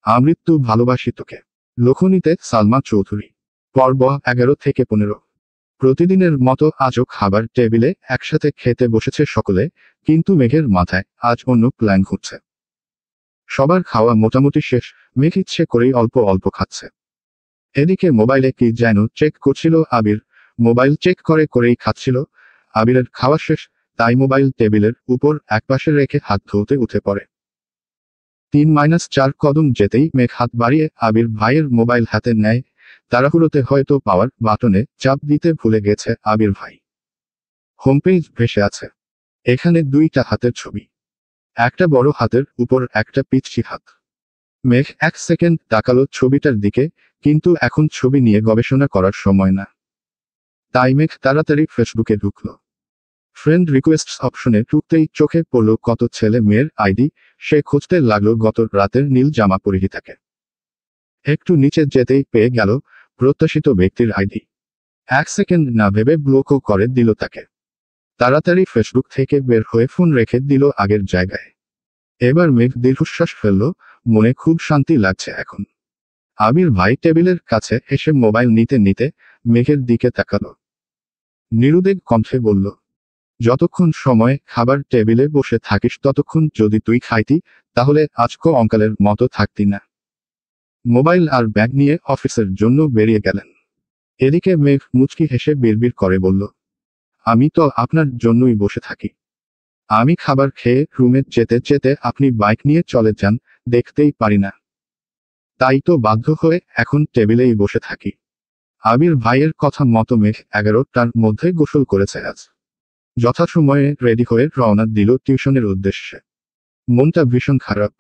আমৃত্যু ভালোবাসি তোকে। লেখনীতে সালমা চৌধুরী। পর্ব 11 থেকে 15। প্রতিদিনের মতো আজও খাবার টেবিলে একসাথে খেতে বসেছে সকলে, কিন্তু মেঘের মাথায় আজ অন্য প্ল্যান ঘুরছে। সবার খাওয়া মোটামুটি শেষ, মেঘ ইচ্ছে করেই অল্প অল্প খাচ্ছে। এদিকে মোবাইলে কি যেন চেক করছিল আবির, মোবাইল চেক করেই খাচ্ছিল। আবিরের খাওয়া শেষ, তাই মোবাইল টেবিলের উপর একপাশে রেখে হাত ধুতে উঠে পড়ে। 3-4 কদম যেতেই মেঘ হাত বাড়িয়ে আবির ভাইয়ের মোবাইল হাতে নেয়। তাড়াহুড়োতে হয়তো পাওয়ার বাটনে চাপ দিতে ভুলে গেছে আবির ভাই। হোমপেজ ভেসে আছে। এখানে 2টা হাতের ছবি, একটা বড় হাতের উপর একটা পিচ্ছি হাত। মেঘ 1 সেকেন্ড তাকালো ছবিটার দিকে, কিন্তু এখন ছবি নিয়ে গবেষণা করার সময় না। তাই মেঘ তাড়াতাড়ি ফেসবুকে ঢুকল। ফ্রেন্ড রিকোয়েস্টস অপশনে ঢুকতেই চোখে পড়ল কত ছেলে মেয়ের আইডি। সে খুঁজতে লাগলো গত রাতের নীল জামা পরিহিতাকে। একটু নিচে যেতেই পেয়ে গেল প্রত্যাশিত ব্যক্তির আইডি। 1 সেকেন্ড না ভেবে ব্লকও করে দিল তাকে। তাড়াতাড়ি ফেসবুক থেকে বের হয়ে ফোন রেখে দিল আগের জায়গায়। এবার মেঘ দীর্ঘশ্বাস ফেলল, মনে খুব শান্তি লাগছে এখন। আবির ভাই টেবিলের কাছে এসে মোবাইল নিতে নিতে মেঘের দিকে তাকালো। নিরুদ্বেগ কণ্ঠে বলল, যতক্ষণ সময় খাবার টেবিলে বসে থাকিস ততক্ষণ যদি তুই খাইতি, তাহলে আজকে অঙ্কালের মতো থাকতি না। মোবাইল আর ব্যাগ নিয়ে অফিসের জন্য বেরিয়ে গেলেন। এদিকে মেঘ মুচকি হেসে বিড়বিড় করে বলল, আমি তো আপনার জন্যই বসে থাকি। আমি খাবার খেয়ে রুমে যেতে যেতে আপনি বাইক নিয়ে চলে যান, দেখতেই পারি না। তাই তো বাধ্য হয়ে এখন টেবিলেই বসে থাকি। আবির ভাইয়ের কথা মতো মেঘ 11টার মধ্যে গোসল করেছে আজ। যথাসময়ে রেডি হয়ে রওনা দিল টিউশনের উদ্দেশ্যে। মনটা ভীষণ খারাপ।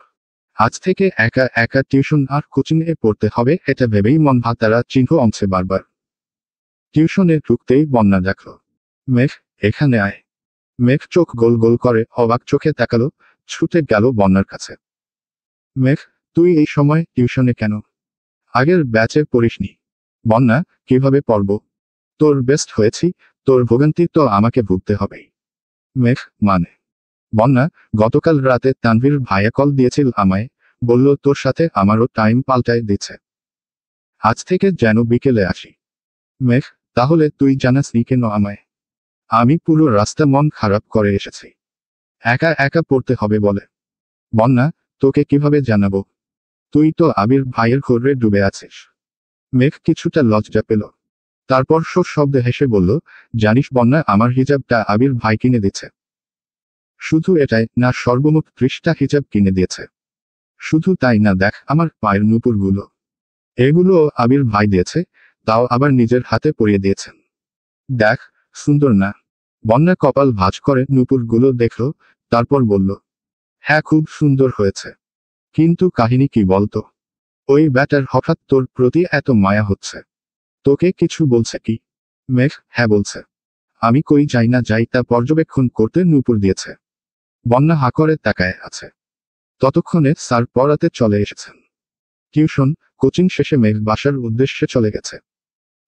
আজ থেকে একা একা টিউশন আর কোচিংয়ে পড়তে হবে, এটা ভেবেই মন ভাতারা চিহ্ন অংশে বারবার। টিউশনে ঢুকতেই বন্যা দেখল। মেঘ, এখানে আয়। মেঘ চোখ গোল গোল করে অবাক চোখে তাকালো, ছুটে গেল বন্যার কাছে। মেঘ, তুই এই সময় টিউশনে কেন? আগের ব্যাচে পড়িসনি? বন্যা, কিভাবে পড়ব? তোর বেস্ট হয়েছি, তোর ভোগান্তি তো আমাকে ভুগতে হবেই। মেঘ, মানে? বন্যা, গতকাল রাতে তানভীর ভাইয়া কল দিয়েছিল আমায়, বলল তোর সাথে আমারও টাইম পাল্টায় দিচ্ছে। আজ থেকে যেন বিকেলে আসি। মেঘ, তাহলে তুই জানাসনি কেন আমায়? আমি পুরো রাস্তা মন খারাপ করে এসেছি। একা একা পড়তে হবে বলে। বন্যা, তোকে কিভাবে জানাবো? তুই তো আবির ভাইয়ের ঘরে ডুবে আছিস। মেঘ কিছুটা লজ্জা পেল। তারপর শব্দে হেসে বলল, জানিস বন্যা, আমার হিজাবটা আবির ভাই কিনে দিচ্ছে। শুধু এটাই না, সর্বমোট 30টা হিজাব কিনে দিয়েছে। শুধু তাই না, দেখ আমার পায়ের নুপুরগুলো। এগুলো আবির ভাই দিয়েছে, তাও আবার নিজের হাতে পরিয়ে দিয়েছেন। দেখ, সুন্দর না? বন্যা কপাল ভাঁজ করে নুপুরগুলো দেখল, তারপর বলল, হ্যাঁ খুব সুন্দর হয়েছে। কিন্তু কাহিনী কি বলতো? ওই ব্যাটার হঠাৎ তোর প্রতি এত মায়া হচ্ছে। তোকে কিছু বলছে কি? মেঘ, হ্যাঁ বলছে। আমি কই যাই না যাই তা পর্যবেক্ষণ করতে নুপুর দিয়েছে। বন্যা হা করে তাকায় আছে। ততক্ষণে স্যার পড়াতে চলে এসেছেন। টিউশন কোচিং শেষে মেঘ বাসার উদ্দেশ্যে চলে গেছে।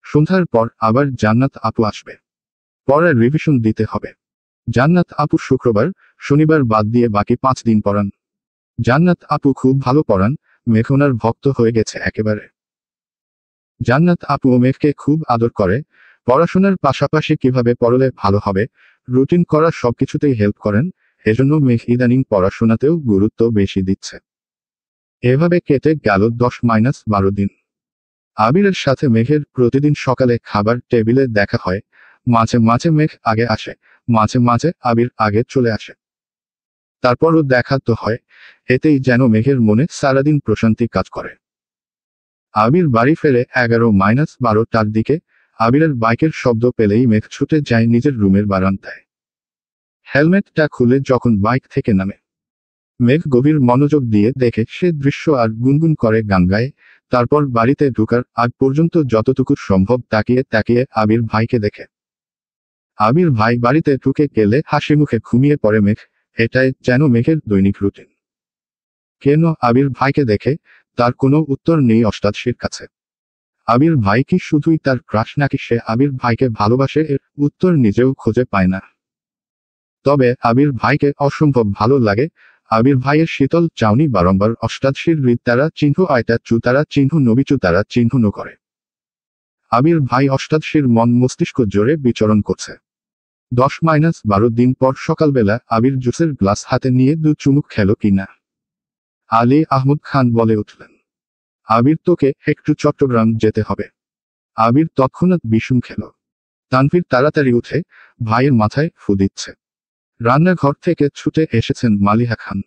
সন্ধ্যার পর আবার জান্নাত আপু আসবে। পড়ার রিভিশন দিতে হবে। জান্নাত আপু শুক্রবার শনিবার বাদ দিয়ে বাকি 5 দিন পড়ান। জান্নাত আপু খুব ভালো পড়ান, মেঘ ওনার ভক্ত হয়ে গেছে একেবারে। জান্নাত আপু মেঘকে খুব আদর করে, পড়াশোনার পাশাপাশি কিভাবে পড়লে ভালো হবে, রুটিন করা সবকিছুতেই হেল্প করেন। এজন্য মেঘ ইদানিং পড়াশোনাতেও গুরুত্ব বেশি দিচ্ছে। এভাবে কেটে গেল 10-12 দিন। আবিরের সাথে মেঘের প্রতিদিন সকালে খাবার টেবিলে দেখা হয়। মাঝে মাঝে মেঘ আগে আসে, মাঝে মাঝে আবির আগে চলে আসে। তারপরও দেখা তো হয়, এতেই যেন মেঘের মনে সারাদিন প্রশান্তি কাজ করে। আবির বাড়ি ফেরে 11-12টার দিকে। আবিরের বাইকের শব্দ পেলেই মেঘ ছুটে যায় নিজের রুমের বারান্দায়। হেলমেটটা খুলে যখন বাইক থেকে নামে, মেঘ গভীর মনোযোগ দিয়ে দেখে সে দৃশ্য আর গুনগুন করে গান গায়। তারপর বাড়িতে ঢোকার আগ পর্যন্ত যতটুকু সম্ভব তাকিয়ে তাকিয়ে আবির ভাইকে দেখে। আবির ভাই বাড়িতে ঢুকে গেলে হাসি মুখে ঘুমিয়ে পড়ে মেঘ। এটাই যেন মেঘের দৈনিক রুটিন। কেন আবির ভাইকে দেখে, তার কোনো উত্তর নেই অষ্টাদশীর কাছে। আবির ভাই কি শুধুই তার ক্রাশ, নাকি সে আবির ভাইকে ভালোবাসে, এর উত্তর নিজেও খুঁজে পায় না। তবে আবির ভাইকে অসম্ভব ভালো লাগে। আবির ভাইয়ের শীতল চাউনি বারংবার অষ্টাদশীর হৃদতারা চিহ্ন আয়তা চুতারা চিহ্ন নবী চুতারা চিহ্ন ন করে। আবির ভাই অষ্টাদশীর মন মস্তিষ্ক জোরে বিচরণ করছে। 10-12 দিন পর সকালবেলা আবির জুসের গ্লাস হাতে নিয়ে দু চুমুক খেল কিনা। আলী আহমদ খান বলে উঠলেন, আবির তোকে একটু চট্টগ্রাম যেতে হবে। আবির তৎক্ষণাৎ বিষুম খেল। তানভীর তাড়াতাড়ি উঠে ভাইয়ের মাথায় ফু দিচ্ছে। রান্নাঘর থেকে ছুটে এসেছেন মালিহা খান।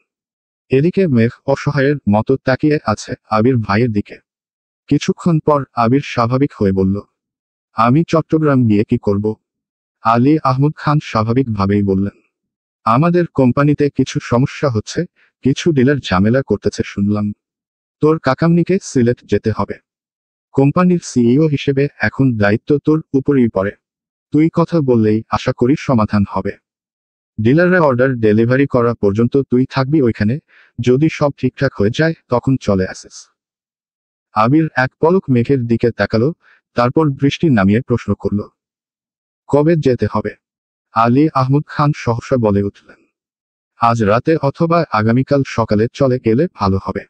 এদিকে মেঘ অসহায়ের মতো তাকিয়ে আছে আবির ভাইয়ের দিকে। কিছুক্ষণ পর আবির স্বাভাবিক হয়ে বলল, আমি চট্টগ্রাম গিয়ে কি করব? আলী আহমদ খান স্বাভাবিকভাবেই বললেন, আমাদের কোম্পানিতে কিছু সমস্যা হচ্ছে, কিছু ডিলার ঝামেলা করতেছে শুনলাম। তোর কাকামনিকে সিলেট যেতে হবে। কোম্পানির সিইও হিসেবে এখন দায়িত্ব তোর উপরেই পড়ে। তুই কথা বললেই আশা করি সমাধান হবে। ডিলাররা অর্ডার ডেলিভারি করা পর্যন্ত তুই থাকবি ওইখানে, যদি সব ঠিকঠাক হয়ে যায় তখন চলে আসিস। আবির এক পলক মেঘের দিকে তাকালো, তারপর দৃষ্টি নামিয়ে প্রশ্ন করল, কবে যেতে হবে? আলী আহমদ খান সহসা বলে উঠলেন, আজ রাতে অথবা আগামীকাল সকালে চলে গেলে ভালো হবে।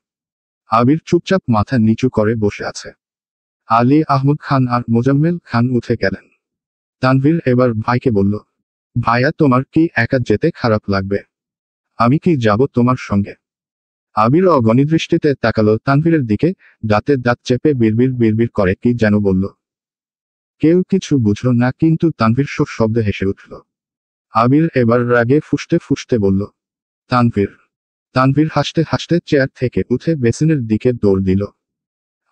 আবির চুপচাপ মাথা নিচু করে বসে আছে। আলী আহমদ খান আর মোজাম্মেল খান উঠে গেলেন। তানভীর এবার ভাইকে বলল, ভাইয়া তোমার কি একা যেতে খারাপ লাগবে? আমি কি যাব তোমার সঙ্গে? আবির অগণিদৃষ্টিতে তাকালো তানভীরের দিকে, দাঁতে দাঁত চেপে বিড়বিড় বিড়বিড় করে কি যেন বলল। কেউ কিছু বুঝল না, কিন্তু তানভীর শব্দে হেসে উঠল। আবির এবার রাগে ফুঁসতে ফুঁসতে বলল, তানভীর। তানভীর হাসতে হাসতে চেয়ার থেকে উঠে বেসিনের দিকে দৌড় দিল।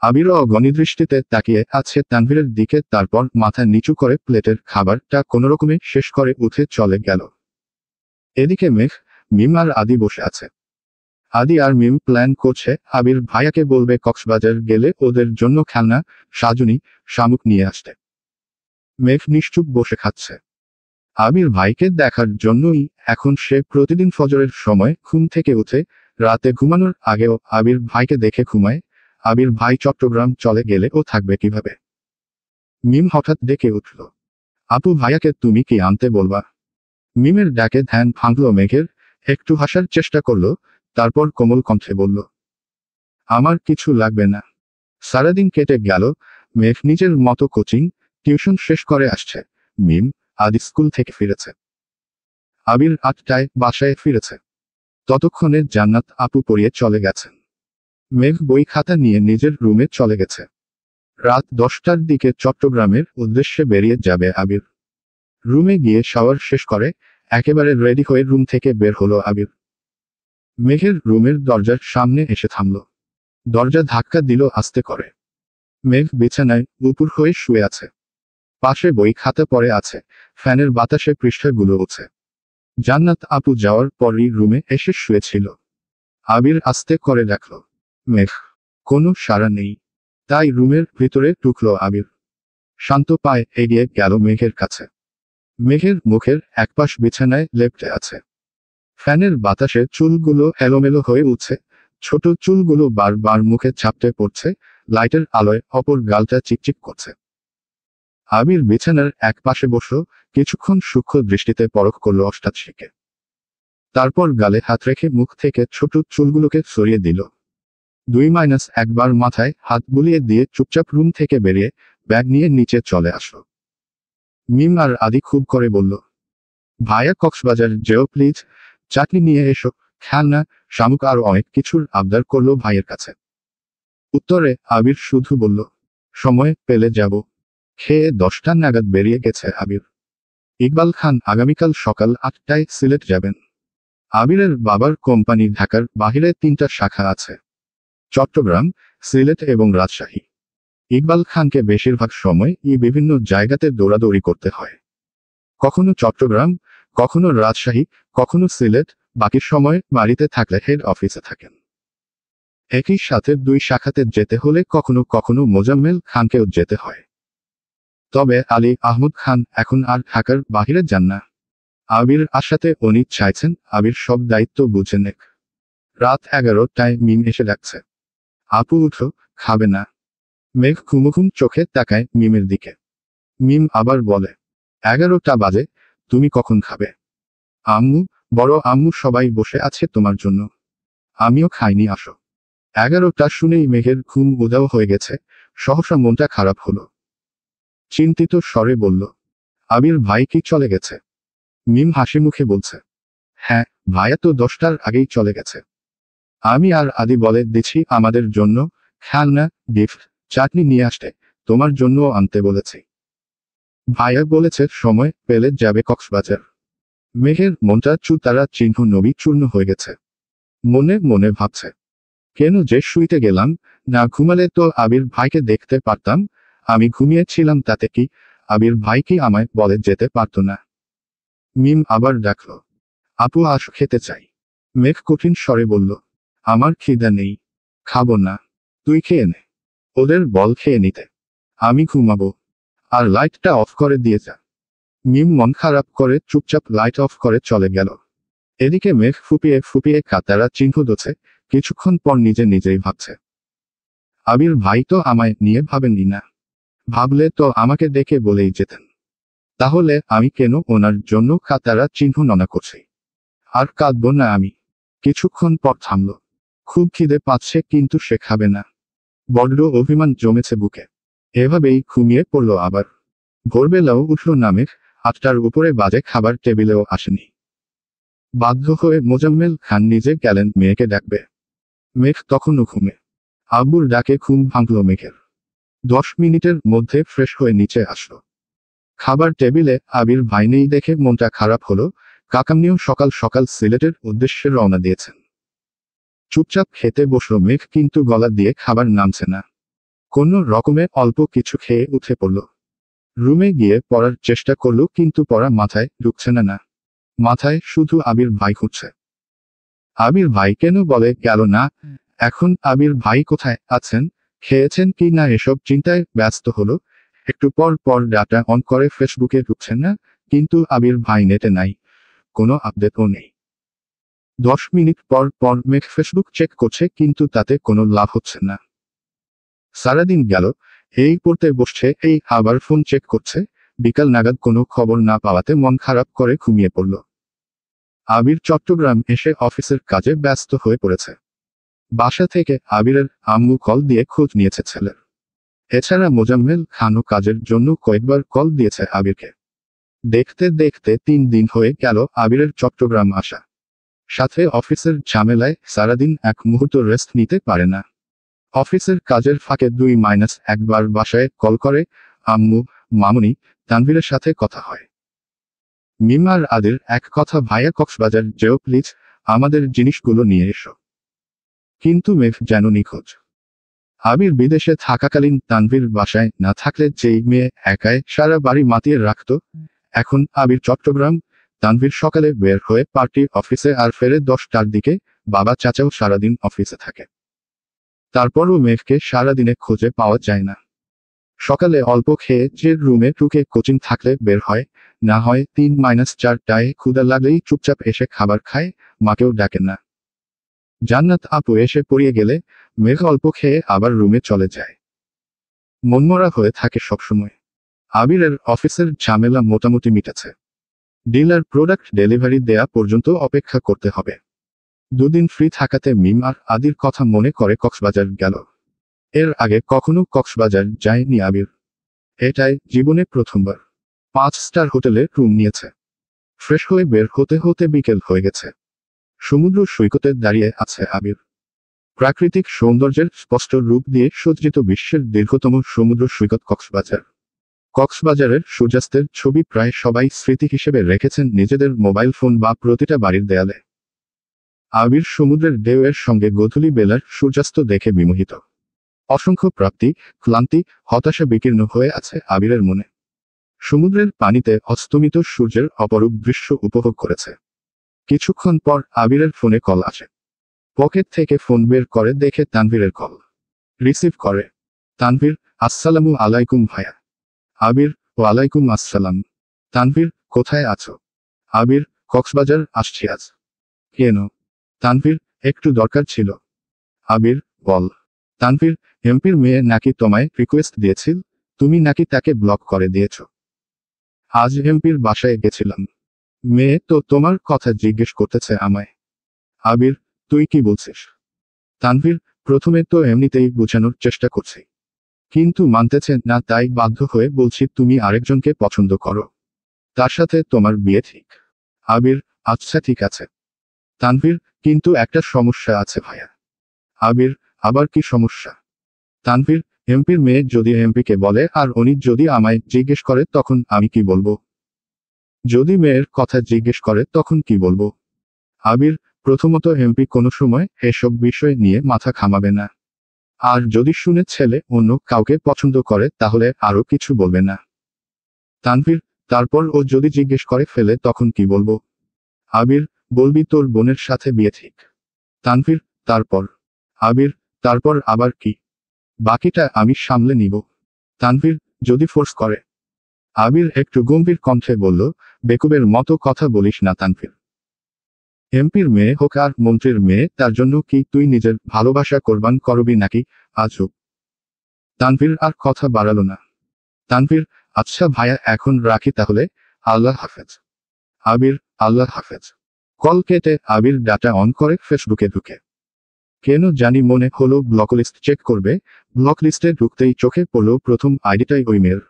আবির অগণিদৃষ্টিতে তাকিয়ে আছে তানভীরের দিকে, তারপর মাথা নিচু করে প্লেটের খাবারটা কোনোরকমে শেষ করে উঠে চলে গেল। এদিকে মেঘ, মিম আর আদি বসে আছে। আদি আর মিম প্ল্যান করছে আবির ভাইয়াকে বলবে কক্সবাজার গেলে ওদের জন্য খেলনা, সাজুনি, শামুক নিয়ে আসতে। মেঘ নিশ্চুপ বসে খাচ্ছে। আবির ভাইকে দেখার জন্যই এখন সে প্রতিদিন ফজরের সময় ঘুম থেকে উঠে রাতে ঘুমানোর আগেও আবির ভাইকে দেখে ঘুমায়। আবির ভাই চট্টগ্রাম চলে গেলে ও থাকবে কিভাবে? মিম হঠাৎ ডেকে উঠল, আপু ভাইয়াকে তুমি কি আনতে বলবা? মিমের ডাকে ধ্যান ভাঙল মেঘের, একটু হাসার চেষ্টা করল, তারপর কোমল কণ্ঠে বলল, আমার কিছু লাগবে না। সারাদিন কেটে গেল, মেঘ নিজের মতো কোচিং, টিউশন শেষ করে আসছে। মিম, আদি স্কুল থেকে ফিরেছে। আবির 8টায় বাসায় ফিরেছে। ততক্ষণে জান্নাত আপু পড়িয়ে চলে গেছেন। মেঘ বই খাতা নিয়ে নিজের রুমে চলে গেছে। রাত 10টার দিকে চট্টগ্রামের উদ্দেশ্যে বেরিয়ে যাবে আবির। রুমে গিয়ে শাওয়ার শেষ করে একেবারে রেডি হয়ে রুম থেকে বের হলো আবির। মেঘের রুমের দরজার সামনে এসে থামল। দরজা ধাক্কা দিল আস্তে করে। মেঘ বিছানায় উপুর হয়ে শুয়ে আছে। পাশে বই খাতা পড়ে আছে, ফ্যানের বাতাসে পৃষ্ঠাগুলো উঠছে। জান্নাত আপু যাওয়ার পরই রুমে এসে শুয়েছিল। আবির আস্তে করে ডাকল, মেঘ। কোনো সাড়া নেই। তাই রুমের ভিতরে ঢুকলো আবির। শান্ত পায়ে এগিয়ে গেল মেঘের কাছে। মেঘের মুখের একপাশ বিছানায় লেপ্টে আছে। ফ্যানের বাতাসে চুলগুলো এলোমেলো হয়ে উঠছে, ছোট চুলগুলো বারবার মুখে চাপটে পড়ছে, লাইটের আলোয় অপর গালটা চিকচিক করছে। আবির বিছানার এক পাশে বসল, কিছুক্ষণ সূক্ষ্ম দৃষ্টিতে পরখ করল অষ্টাদশীকে। তারপর গালে হাত রেখে মুখ থেকে ছোট চুলগুলোকে সরিয়ে দিল। 2-1 মাথায় হাত বুলিয়ে দিয়ে চুপচাপ রুম থেকে বেরিয়ে ব্যাগ নিয়ে নিচে চলে আসলো। মিম আর আদি খুব করে বলল, ভাইয়া কক্সবাজার যেও প্লিজ, চাটনি নিয়ে এসো, খেলনা, শামুক আর অনেক কিছুর আবদার করলো ভাইয়ের কাছে। উত্তরে আবির শুধু বলল, সময় পেলে যাব। খেয়ে 10টা নাগাদ বেরিয়ে গেছে আবির। ইকবাল খান আগামীকাল সকাল 8টায় সিলেট যাবেন। আবিরের বাবার কোম্পানি ঢাকার বাহিরে 3টা শাখা আছে, চট্টগ্রাম, সিলেট এবং রাজশাহী। ইকবাল খানকে বেশিরভাগ সময় বিভিন্ন জায়গাতে দৌড়াদৌড়ি করতে হয়। কখনো চট্টগ্রাম, কখনো রাজশাহী, কখনো সিলেট, বাকি সময় বাড়িতে থাকলে হেড অফিসে থাকেন। একই সাথে 2 শাখাতে যেতে হলে কখনো কখনো মোজাম্মেল খানকেও যেতে হয়। তবে আলী আহমদ খান এখন আর ঢাকার বাহিরে যান না। আবির আশাতে উনি চাইছেন আবির সব দায়িত্ব বুঝে নেক। রাত 11টায় মিম এসে ডাকছে, আপু উঠো, খাবে না? মেঘ ঘুমুঘুম চোখে তাকায় মিমের দিকে। মিম আবার বলে, 11টা বাজে, তুমি কখন খাবে? আম্মু, বড় আম্মু সবাই বসে আছে তোমার জন্য। আমিও খাইনি, আসো। 11টা শুনেই মেঘের ঘুম উধাও হয়ে গেছে। সহসা মনটা খারাপ হলো। চিন্তিত স্বরে বলল, আবির ভাই কি চলে গেছে? মিম হাসি মুখে বলছে, হ্যাঁ, ভাইয়া তো 10টার আগেই চলে গেছে। আমি আর আদি বলে দিছি আমাদের জন্য খেলনা, গিফট, চাটনি নিয়ে আসতে, তোমার জন্যও আনতে বলেছি। ভাইয়া বলেছে সময় পেলে যাবে কক্সবাজার। মেঘের মনটা চুতারা চিহ্ন নবী চূর্ণ হয়ে গেছে। মনে মনে ভাবছে, কেন যে শুইতে গেলাম, না ঘুমালে তো আবির ভাইকে দেখতে পারতাম। আমি ঘুমিয়েছিলাম তাতে কি, আবির ভাই কি আমায় বলে যেতে পারতো না? মিম আবার ডাকল, আপু আসো, খেতে চাই। মেঘ কঠিন স্বরে বলল, আমার খিদা নেই, খাবো না। তুই খেয়ে নে। ওদের বল খেয়ে নিতে, আমি ঘুমাবো। আর লাইটটা অফ করে দিয়ে যা। মিম মন খারাপ করে চুপচাপ লাইট অফ করে চলে গেল। এদিকে মেঘ ফুপিয়ে ফুপিয়ে কাতারা চিহ্ন দোছে। কিছুক্ষণ পর নিজে নিজেই ভাবছে, আবির ভাই তো আমায় নিয়ে ভাবেননি না। ভাবলে তো আমাকে ডেকে বলেই যেতেন। তাহলে আমি কেন ওনার জন্য কাতারা চিহ্ন ননা করছি? আর কাঁদবো না আমি। কিছুক্ষণ পর থামল। খুব খিদে পাচ্ছে কিন্তু সে খাবে না। বড্ড অভিমান জমেছে বুকে। এভাবেই ঘুমিয়ে পড়ল আবার। ভোরবেলাও উঠল না মেঘ। 8টার উপরে বাজে, খাবার টেবিলেও আসেনি। বাধ্য হয়ে মোজাম্মেল খান নিজে গেলেন মেয়েকে ডাকবে। মেঘ তখনও ঘুমে। আব্বুর ডাকে ঘুম ভাঙল মেঘের। 10 মিনিটের মধ্যে ফ্রেশ হয়ে নিচে আসলো। খাবার টেবিলে আবির ভাই নেই দেখে মনটা খারাপ হলো। কাকামনিও সকাল সকাল সিলেটের উদ্দেশ্যে রওনা দিয়েছেন। চুপচাপ খেতে বসলো মেঘ, কিন্তু গলা দিয়ে খাবার নামছে না। কোনো রকমে অল্প কিছু খেয়ে উঠে পড়ল। রুমে গিয়ে পড়ার চেষ্টা করলো, কিন্তু পড়া মাথায় ঢুকছে না। মাথায় শুধু আবির ভাই ঘুরছে। আবির ভাই কেন বলে গেল না? এখন আবির ভাই কোথায় আছেন, খেয়েছেন কি না, এসব চিন্তায় ব্যস্ত হলো। একটু পর পর ডাটা অন করে ফেসবুকে ঢুকছেন না, কিন্তু আবির ভাই নেটে নাই। কোনো আপডেটও নেই। 10 মিনিট পর পর মেঘ ফেসবুক চেক করছে, কিন্তু তাতে কোনো লাভ হচ্ছে না। সারাদিন গেল, এই পড়তে বসছে, এই আবার ফোন চেক করছে। বিকাল নাগাদ কোনো খবর না পাওয়াতে মন খারাপ করে ঘুমিয়ে পড়ল। আবির চট্টগ্রাম এসে অফিসের কাজে ব্যস্ত হয়ে পড়েছে। বাসা থেকে আবিরের আম্মু কল দিয়ে খোঁজ নিয়েছে ছেলের। এছাড়া মোজাম্মেল খানও কাজের জন্য কয়েকবার কল দিয়েছে আবিরকে। দেখতে দেখতে 3 দিন হয়ে গেল আবিরের চট্টগ্রাম আসা। সাথে অফিসের ঝামেলায় সারাদিন এক মুহূর্ত রেস্ট নিতে পারে না। অফিসের কাজের ফাঁকে 2-1বার বাসায় কল করে। আম্মু, মামুনি, তানভীরের সাথে কথা হয়। মিমার আদির এক কথা, ভাইয়া কক্সবাজার যেও প্লিজ, আমাদের জিনিসগুলো নিয়ে এসো। কিন্তু মেঘ যেন নিখোঁজ। আবির বিদেশে থাকাকালীন তানভীর বাসায় না থাকলে যেই মেয়ে একাই সারা বাড়ি মাতিয়ে রাখত, এখন আবির চট্টগ্রাম। তানভীর সকালে বের হয়ে পার্টি অফিসে আর ফেরে 10টার দিকে। বাবা চাচাও সারাদিন অফিসে থাকে। তারপরও মেঘকে সারাদিনে খুঁজে পাওয়া যায় না। সকালে অল্প খেয়ে যে রুমে ঢুকে কোচিং থাকলে বের হয়, না হয় 3-4টায় ক্ষুধা লাগলেই চুপচাপ এসে খাবার খায়, মাকেও ডাকে না। জান্নাত আপু এসে পড়িয়ে গেলে মেঘ অল্প খেয়ে আবার রুমে চলে যায়। মনমরা হয়ে থাকে সবসময়। আবিরের অফিসের ঝামেলা মোটামুটি মিটেছে। ডিলার প্রোডাক্ট ডেলিভারি দেয়া পর্যন্ত অপেক্ষা করতে হবে। 2 দিন ফ্রি থাকাতে মিম আর আদির কথা মনে করে কক্সবাজার গেল। এর আগে কখনো কক্সবাজার যায়নি আবির। এটাই জীবনে প্রথমবার। 5 স্টার হোটেলে রুম নিয়েছে। ফ্রেশ হয়ে বের হতে হতে বিকেল হয়ে গেছে। সমুদ্র সৈকতে দাঁড়িয়ে আছে আবির। প্রাকৃতিক সৌন্দর্যের স্পষ্ট রূপ দিয়ে সজ্জিত বিশ্বের দীর্ঘতম সমুদ্র সৈকত কক্সবাজার। কক্সবাজারের সূর্যাস্তের ছবি প্রায় সবাই স্মৃতি হিসেবে রেখেছেন নিজেদের মোবাইল ফোন বা প্রতিটা বাড়ির দেয়ালে। আবির সমুদ্রের ঢেউয়ের সঙ্গে গোধূলি বেলার সূর্যাস্ত দেখে বিমোহিত। অসংখ্য প্রাপ্তি, ক্লান্তি, হতাশা বিকীর্ণ হয়ে আছে আবিরের মনে। সমুদ্রের পানিতে অস্তমিত সূর্যের অপরূপ দৃশ্য উপভোগ করেছে। কিছুক্ষণ পর আবিরের ফোনে কল আসে। পকেট থেকে ফোন বের করে দেখে তানভীরের কল। রিসিভ করে। তানভীর, আসসালামু আলাইকুম ভাইয়া। আবির, ওয়ালাইকুম আসসালাম। তানভীর, কোথায় আছো? আবির, কক্সবাজার আসছি আজ। কেন? তানভীর, একটু দরকার ছিল। আবির, বল। তানভীর, এমপির মেয়ে নাকি তোমায় রিকোয়েস্ট দিয়েছিল, তুমি নাকি তাকে ব্লক করে দিয়েছ। আজ এমপির বাসায় গেছিলাম। মেয়ে তো তোমার কথা জিজ্ঞেস করতেছে আমায়। আবির, তুই কি বলছিস? তানভীর, প্রথমে তো এমনিতেই বোঝানোর চেষ্টা করছি, কিন্তু মানতেছে না, তাই বাধ্য হয়ে বলছি তুমি আরেকজনকে পছন্দ করো, তার সাথে তোমার বিয়ে ঠিক। আবির, আচ্ছা ঠিক আছে। তানভীর, কিন্তু একটা সমস্যা আছে ভাইয়া। আবির, আবার কি সমস্যা? তানভীর, এমপির মেয়ে যদি এমপিকে বলে আর উনি যদি আমায় জিজ্ঞেস করে তখন আমি কি বলবো? যদি মেয়ের কথা জিজ্ঞেস করে তখন কি বলবো? আবির, প্রথমত এমপি কোনো সময় এসব বিষয় নিয়ে মাথা ঘামাবে না। আর যদি শুনে ছেলে অন্য কাউকে পছন্দ করে তাহলে আরো কিছু বলবে না। তানভীর, তারপর ও যদি জিজ্ঞেস করে ফেলে তখন কি বলবো? আবির, বলবি তোর বোনের সাথে বিয়ে ঠিক। তানভীর, তারপর? আবির, তারপর আবার কি? বাকিটা আমি সামলে নিব। তানভীর, যদি ফোর্স করে? আবির একটু গম্ভীর কণ্ঠে বলল, বেকুবের মতো কথা বলিস না তানভীর। এমপির মেয়ে হোক আর মন্ত্রীর মেয়ে, তার জন্য কি তুই নিজের ভালোবাসা কোরবান করবি নাকি? আজব। তানভীর আর কথা বাড়ালো না। তানভীর, আচ্ছা ভাইয়া এখন রাখি তাহলে, আল্লাহ হাফেজ। আবির, আল্লাহ হাফেজ। কল কেটে আবির ডাটা অন করে ফেসবুকে ঢুকে। কেন জানি মনে হলো ব্লক লিস্ট চেক করবে, ব্লক লিস্টে ঢুকতেই চোখে পড়ল প্রথম আইডিটাই ওই মেয়ের।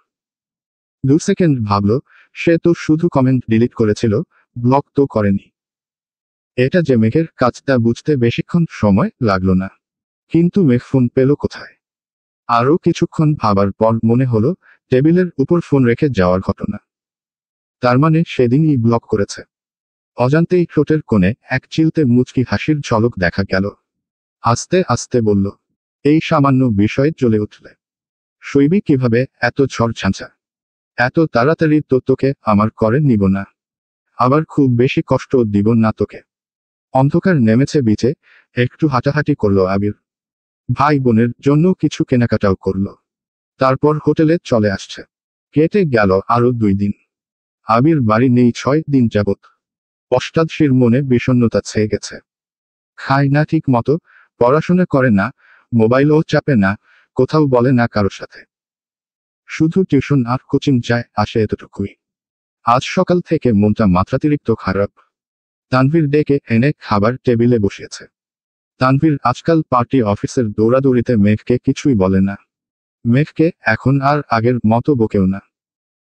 2 সেকেন্ড ভাবল, সে তো শুধু কমেন্ট ডিলিট করেছিল, ব্লক তো করেনি। এটা যে মেঘের কাজ তা বুঝতে বেশিক্ষণ সময় লাগলো না। কিন্তু মেঘ ফোন পেল কোথায়? আরও কিছুক্ষণ ভাবার পর মনে হলো, টেবিলের উপর ফোন রেখে যাওয়ার ঘটনা। তার মানে সেদিনই ব্লক করেছে। অজান্তেই ঠোঁটের কোণে এক চিলতে মুচকি হাসির ঝলক দেখা গেল। আস্তে আস্তে বলল, এই সামান্য বিষয়ে জ্বলে উঠলে সইবি কিভাবে এত ঝড় ঝাঁঝা? এত তাড়াতাড়ি তো তোকে আমার করে নিব না, আবার খুব বেশি কষ্ট দিব না তোকে। অন্ধকার নেমেছে বিচে, একটু হাঁটাহাঁটি করলো আবির। ভাই বোনের জন্য কিছু কেনাকাটাও করলো। তারপর হোটেলে চলে আসছে। কেটে গেল আরো 2 দিন। আবির বাড়ি নেই 6 দিন যাবৎ। অষ্টাদশীর মনে বিষণ্ণতা ছেয়ে গেছে। খায় না ঠিক মতো, পড়াশোনা করে না, মোবাইলও চাপে না, কোথাও বলে না কারোর সাথে। শুধু টিউশন আর কোচিং যায় আসে এতটুকুই। আজ সকাল থেকে মনটা মাত্রাতিরিক্ত খারাপ। তানভীর ডেকে এনে খাবার টেবিলে বসিয়েছে। তানভীর আজকাল পার্টি অফিসের দৌড়াদৌড়িতে মেঘকে কিছুই বলে না। মেঘকে এখন আর আগের মতো বকেও না।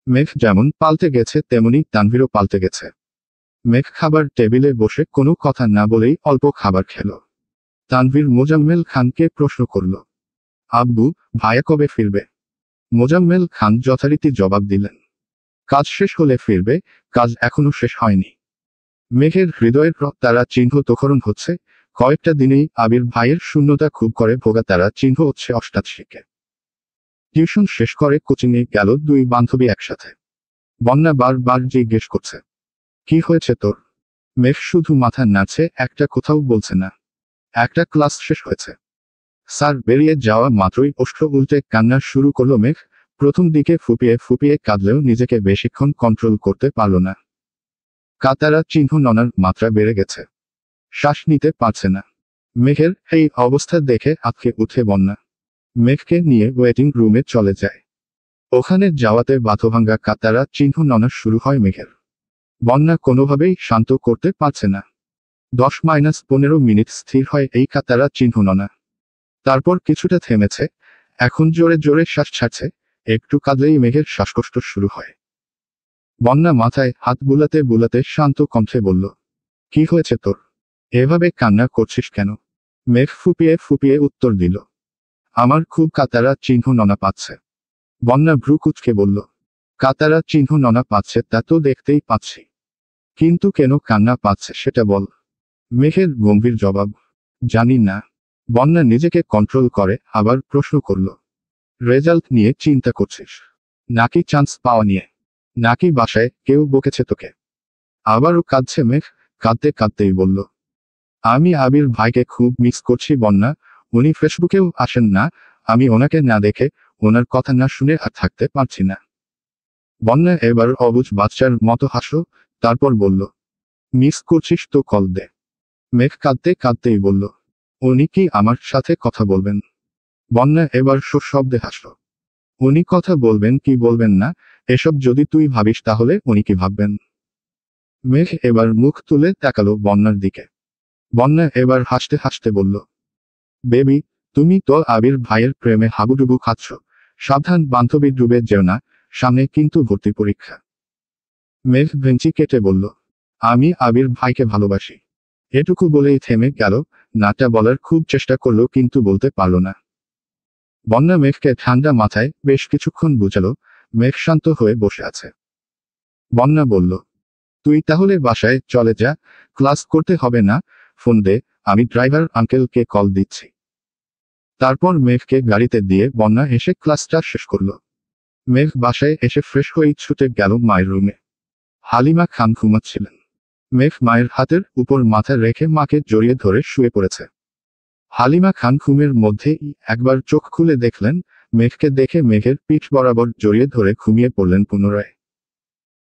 মেঘ যেমন পাল্টে গেছে তেমনি তানভীরও পাল্টে গেছে। মেঘ খাবার টেবিলে বসে কোনো কথা না বলেই অল্প খাবার খেল। তানভীর মোজাম্মেল খানকে প্রশ্ন করল, আব্বু, ভাইয়া কবে ফিরবে? মোজাম্মেল খান যথারীতি জবাব দিলেন, কাজ শেষ হলে ফিরবে, কাজ এখনো শেষ হয়নি। মেঘের হৃদয়ের তারা চিহ্ন তোখরণ হচ্ছে, কয়েকটা দিনেই আবির ভাইয়ের শূন্যতা খুব করে ভোগা তারা চিহ্ন হচ্ছে অষ্টাদশীকে। টিউশন শেষ করে কোচিংয়ে গেল 2 বান্ধবী একসাথে। বন্যা বারবার জিজ্ঞেস করছে, কি হয়েছে তোর? মেঘ শুধু মাথা নাড়ছে, একটা কোথাও বলছে না। একটা ক্লাস শেষ হয়েছে। স্যার বেরিয়ে যাওয়া মাত্রই ওষ্ঠ উল্টে কান্না শুরু করলো মেঘ। প্রথম দিকে ফুপিয়ে ফুপিয়ে কাঁদলেও নিজেকে বেশিক্ষণ কন্ট্রোল করতে পারল না। কাতারা চিহ্ন ননার মাত্রা বেড়ে গেছে। শ্বাস নিতে পারছে না। মেঘের এই অবস্থা দেখে আঁতকে উঠে বন্যা। মেঘকে নিয়ে ওয়েটিং রুমে চলে যায়। ওখানে যাওয়াতে বাথভাঙ্গা কাতারা চিহ্ন ননা শুরু হয় মেঘের। বন্যা কোনোভাবেই শান্ত করতে পারছে না। 10-15 মিনিট স্থির হয় এই কাতারা চিহ্ন ননা। তারপর কিছুটা থেমেছে, এখন জোরে জোরে শ্বাস ছাড়ছে। একটু কাঁদলেই মেঘের শ্বাসকষ্ট শুরু হয়। বন্যা মাথায় হাত বুলাতে বুলাতে শান্ত কণ্ঠে বলল, কি হয়েছে তোর? এভাবে কান্না করছিস কেন? মেঘ ফুপিয়ে ফুপিয়ে উত্তর দিল, আমার খুব কাতারা চিহ্ন ননা পাচ্ছে। বন্যা ভ্রু কুঁচকে বলল, কাতারা চিহ্ন ননা পাচ্ছে তা তো দেখতেই পাচ্ছি, কিন্তু কেন কান্না পাচ্ছে সেটা বল। মেঘের গম্ভীর জবাব, জানি না। বন্যা নিজেকে কন্ট্রোল করে আবার প্রশ্ন করল, রেজাল্ট নিয়ে চিন্তা করছিস? নাকি চান্স পাওয়া নিয়ে? নাকি বাসায় কেউ বকেছে তোকে? আবারও কাঁদছে মেঘ, কাঁদতে কাঁদতেই বলল, আমি আবির ভাইকে খুব মিস করছি বন্যা, উনি ফেসবুকেও আসেন না, আমি ওনাকে না দেখে, ওনার কথা না শুনে আর থাকতে পারছি না। বন্যা এবার অবুঝ বাচ্চার মতো হাসল, তারপর বলল, মিস করছিস তো কল দে। মেঘ কাঁদতে কাঁদতেই বলল, উনি কি আমার সাথে কথা বলবেন? বন্যা এবার সশব্দে হাসল। উনি কথা বলবেন কি বলবেন না, এসব যদি তুই ভাবিস তাহলে উনি কি ভাববেন? মেঘ এবার মুখ তুলে তাকালো বন্যার দিকে। বন্যা এবার হাসতে হাসতে বলল, বেবি, তুমি তো আবির ভাইয়ের প্রেমে হাবুডুবু খাচ্ছ। সাবধান, বান্ধবী, ডুবে যেও না, সামনে কিন্তু ভর্তি পরীক্ষা। মেঘ ভেঙচি কেটে বলল, আমি আবির ভাইকে ভালোবাসি। এটুকু বলেই থেমে গেল। নাটা বলার খুব চেষ্টা করলো কিন্তু বলতে পারল না। বন্যা মেঘকে ঠান্ডা মাথায় বেশ কিছুক্ষণ বুঝালো। মেঘ শান্ত হয়ে বসে আছে। বন্যা বলল, তুই তাহলে বাসায় চলে যা, ক্লাস করতে হবে না, ফোন দে, আমি ড্রাইভার আঙ্কেলকে কল দিচ্ছি। তারপর মেঘকে গাড়িতে দিয়ে বন্যা এসে ক্লাসটা শেষ করল। মেঘ বাসায় এসে ফ্রেশ হয়েই ছুটে গেল মায়ের রুমে। হালিমা খান ঘুমাচ্ছিলেন। মেঘ মায়ের হাতের উপর মাথা রেখে মাকে জড়িয়ে ধরে শুয়ে পড়েছে। হালিমা খান ঘুমের মধ্যেই একবার চোখ খুলে দেখলেন, মেঘকে দেখে মেঘের পিঠ বরাবর জড়িয়ে ধরে ঘুমিয়ে পড়লেন পুনরায়।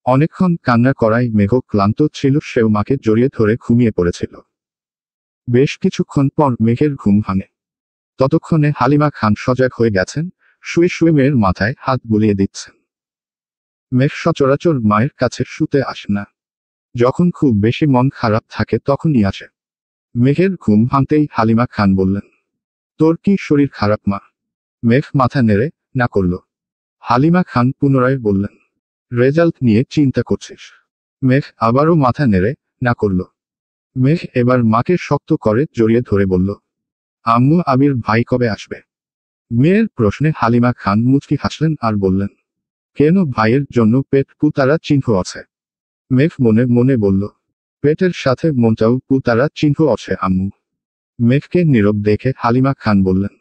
অনেকক্ষণ কান্না করায় মেঘ ক্লান্ত ছিল, সেও মাকে জড়িয়ে ধরে ঘুমিয়ে পড়েছিল। বেশ কিছুক্ষণ পর মেঘের ঘুম ভাঙে। ততক্ষণে হালিমা খান সজাগ হয়ে গেছেন, শুয়ে শুয়ে মেয়ের মাথায় হাত বুলিয়ে দিচ্ছেন। মেঘ সচরাচর মায়ের কাছে শুতে আসে না। যখন খুব বেশি মন খারাপ থাকে তখনই আসে। মেঘের ঘুম ভাঙতেই হালিমা খান বললেন, তোর কি শরীর খারাপ মা? মেঘ মাথা নেড়ে না করল। হালিমা খান পুনরায় বললেন, রেজাল্ট নিয়ে চিন্তা করছিস? মেঘ আবারও মাথা নেড়ে না করল। মেঘ এবার মাকে শক্ত করে জড়িয়ে ধরে বলল, আম্মু, আবির ভাই কবে আসবে? মেয়ের প্রশ্নে হালিমা খান মুচকি হাসলেন আর বললেন, কেন, ভাইয়ের জন্য পেট পুতারা চিহ্ন আছে? মেঘ মনে মনে বলল, পেটের সাথে মনটাও পুতারা চিহ্ন আছে আম্মু। মেঘকে নীরব দেখে হালিমা খান বললেন,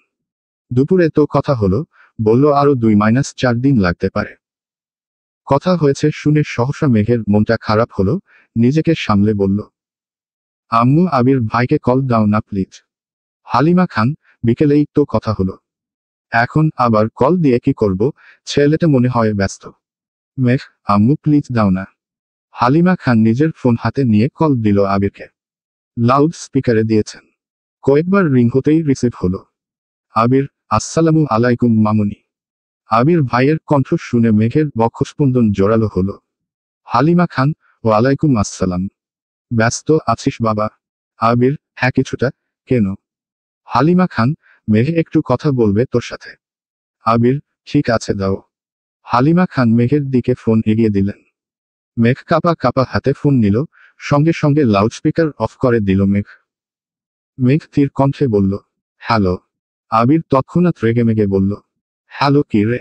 দুপুরে তো কথা হলো, বলল আরো 2-4 দিন লাগতে পারে। কথা হয়েছে শুনে সহসা মেঘের মনটা খারাপ হলো। নিজেকে সামলে বলল, আম্মু, আবির ভাইকে কল দাও না প্লিজ। হালিমা খান, বিকেলেই তো কথা হলো, এখন আবার কল দিয়ে কি করব? ছেলেটা মনে হয় ব্যস্ত। মেঘ, আম্মু প্লিজ দাও না। হালিমা খান নিজের ফোন হাতে নিয়ে কল দিল আবিরকে। লাউড স্পিকারে দিয়েছেন। কয়েকবার রিং হতেই রিসিভ হলো। আবির, আসসালামু আলাইকুম মামুনি। আবির ভাইয়ের কণ্ঠ শুনে মেঘের বক্ষস্পন্দন জোরালো হলো। হালিমা খান, ওয়ালাইকুম আসসালাম। ব্যস্ত আছিস বাবা? আবির, হ্যাঁ কিছুটা। কেন? হালিমা খান, মেঘ একটু কথা বলবে তোর সাথে। আবির, ঠিক আছে দাও। হালিমা খান মেঘের দিকে ফোন এগিয়ে দিলেন। মেঘ কাপা কাপা হাতে ফোন নিল, সঙ্গে সঙ্গে লাউডস্পিকার অফ করে দিল মেঘ। মেঘ তীর কণ্ঠে বলল, হ্যালো। আবির তৎক্ষণাৎ রেগেমেগে বলল, হ্যালো কি রে?